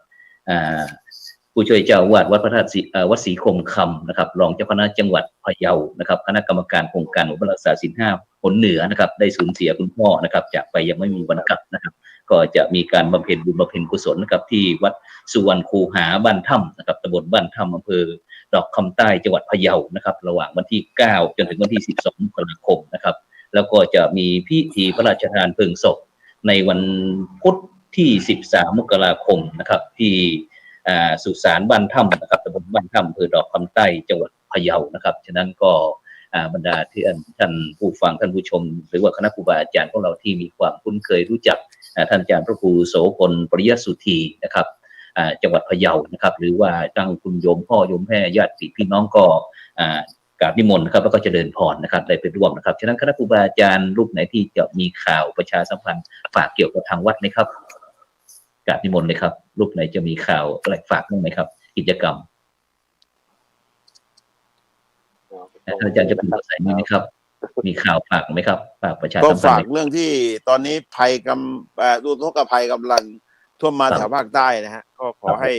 ผู้ช่วยเจ้าวาดวัดพระธาตุวัดศรีคมคำนะครับรองเจ้าคณะจังหวัดพะเยานะครับคณะกรรมการโครงการรักษาศีล5 หนเหนือนะครับได้สูญเสียคุณพ่อนะครับจากไปยังไม่มีวันกลับนะครับก็จะมีการบำเพ็ญบุญบำเพ็ญกุศลนะครับที่วัดสุวรรณคูหาบ้านถ้ำนะครับตำบลบ้านถ้ำอำเภอดอกคำใต้จังหวัดพะเยานะครับระหว่างวันที่9จนถึงวันที่12 มกราคมนะครับแล้วก็จะมีพิธีพระราชทานเพลิงศพในวันพุธที่13 มกราคมนะครับที่สุสานบ้านถ้ำนะครับตำบลบ้านถ้ำอำเภอดอกคำใต้จังหวัดพะเยานะครับฉะนั้นก็บรรดาที่ท่านผู้ฟังท่านผู้ชมหรือว่าคณะครูบาอาจารย์ของเราที่มีความคุ้นเคยรู้จักท่านอาจารย์พระครูโสพลปริยัติสุธีนะครับจังหวัดพะเยานะครับหรือว่าตั้งคุณโยมพ่อโยมแม่ญาติพี่น้องก็กราบนิมนต์นะครับแล้วก็เจริญพรนะครับได้ไปร่วมนะครับฉะนั้นคณะครูบาอาจารย์รูปไหนที่จะมีข่าวประชาสัมพันธ์ฝากเกี่ยวกับทางวัดไหมครับกราบนิมนต์เลยครับรูปไหนจะมีข่าวอะไรฝากบ้างไหมครับกิจกรรมอาจารย์จะพูดอะไรไหมครับมีข่าวฝากไหมครับฝากประชาสัมพันธ์ก็ฝากเรื่องที่ตอนนี้ภัยอุทกภัยกำลังท่วมมาแถวภาคใต้นะฮะก็ขอให้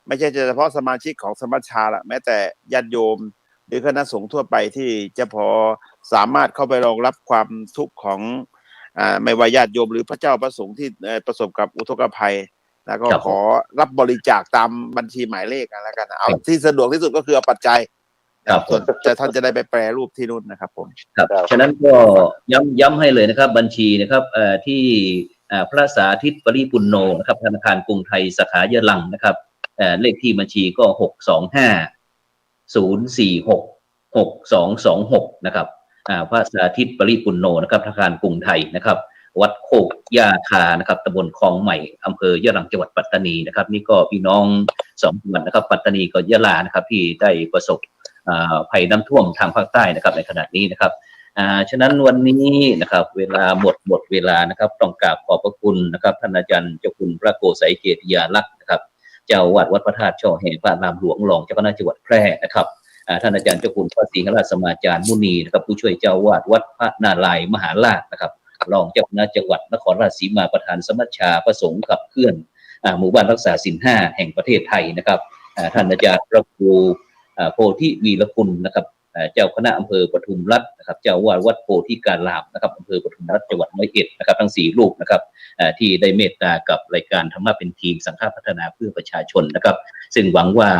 ไม่ใช่เฉพาะสมาชิกของสมัชชาละแม้แต่ญาติโยมหรือคณะสงฆ์ทั่วไปที่จะพอสามารถเข้าไปรองรับความทุกข์ของไม่ว่าญาติโยมหรือพระเจ้าประสงค์ที่ประสบกับอุทกภัยแล้วก็ขอรับบริจาคตามบัญชีหมายเลขกันแล้วกันเอาที่สะดวกที่สุดก็คือเอาปัจจัยส่วนท่านจะได้ไปแปรรูปที่นู่นนะครับผมครับฉะนั้นก็ย้ำให้เลยนะครับบัญชีนะครับที่พระสาธิตปริปุณโญนะครับธนาคารกรุงไทยสาขายะลังนะครับเลขที่บัญชีก็625-046-6226นะครับพระสาธิตปริปุณโญนะครับธนาคารกรุงไทยนะครับวัดโคกยาคานะครับตำบลคลองใหม่อำเภอยะลังจังหวัดปัตตานีนะครับนี่ก็พี่น้อง2 จังหวัดนะครับปัตตานีกับยะลานะครับที่ได้ประสบภัยน้ำท่วมทางภาคใต้นะครับในขณะนี้นะครับฉะนั้นวันนี้นะครับเวลาหมดเวลานะครับต้องกราบขอบพระคุณนะครับท่านอาจารย์เจ้าคุณพระโกษัยเกติยาลักษณ์นะครับเจ้าวาดวัดพระธาตุช่อแห่พระนามหลวงรองเจ้าคณะจังหวัดแพร่นะครับท่านอาจารย์เจ้าคุณพระศรีหราชสมาจารย์มุนีนะครับผู้ช่วยเจ้าวาดวัดพระนารายณ์มหาราชนะครับรองเจ้าคณะจังหวัดนครราชสีมาประธานสมัชชาพระสงฆ์ขับเคลื่อนหมู่บ้านรักษาศีล5แห่งประเทศไทยนะครับท่านอาจารย์พระครูโพธิวีรคุณนะครับเจ้าคณะอำเภอปทุมรัฐนะครับเจ้าวาดวัดโพธิการามนะครับอำเภอปทุมรัฐจังหวัด101นะครับทั้ง4รูปนะครับที่ได้เมตตากับรายการธรรมะเป็นทีมสังฆพัฒนาเพื่อประชาชนนะครับซึ่งหวังว่า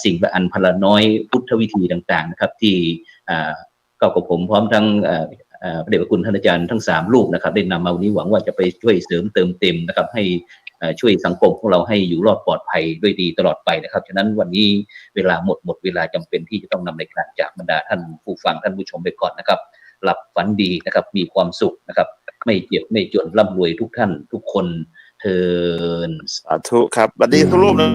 สิ่งละอันพละน้อยพุทธวิธีต่างๆนะครับที่กับผมพร้อมทั้ง พระเดชพระคุณท่านอาจารย์ทั้ง3รูปนะครับได้นำมาวันนี้หวังว่าจะไปช่วยเสริมเติมเต็มนะครับให้ช่วยสังคมของเราให้อยู่รอดปลอดภัยด้วยดีตลอดไปนะครับฉะนั้นวันนี้เวลาหมดเวลาจำเป็นที่จะต้องนำรายการจากบรรดาท่านผู้ฟังท่านผู้ชมไปก่อนนะครับหลับฝันดีนะครับมีความสุขนะครับไม่เจ็บไม่จนร่ำรวยทุกท่านทุกคนเทิน สาธุครับสวัสดีทุกรูปนะ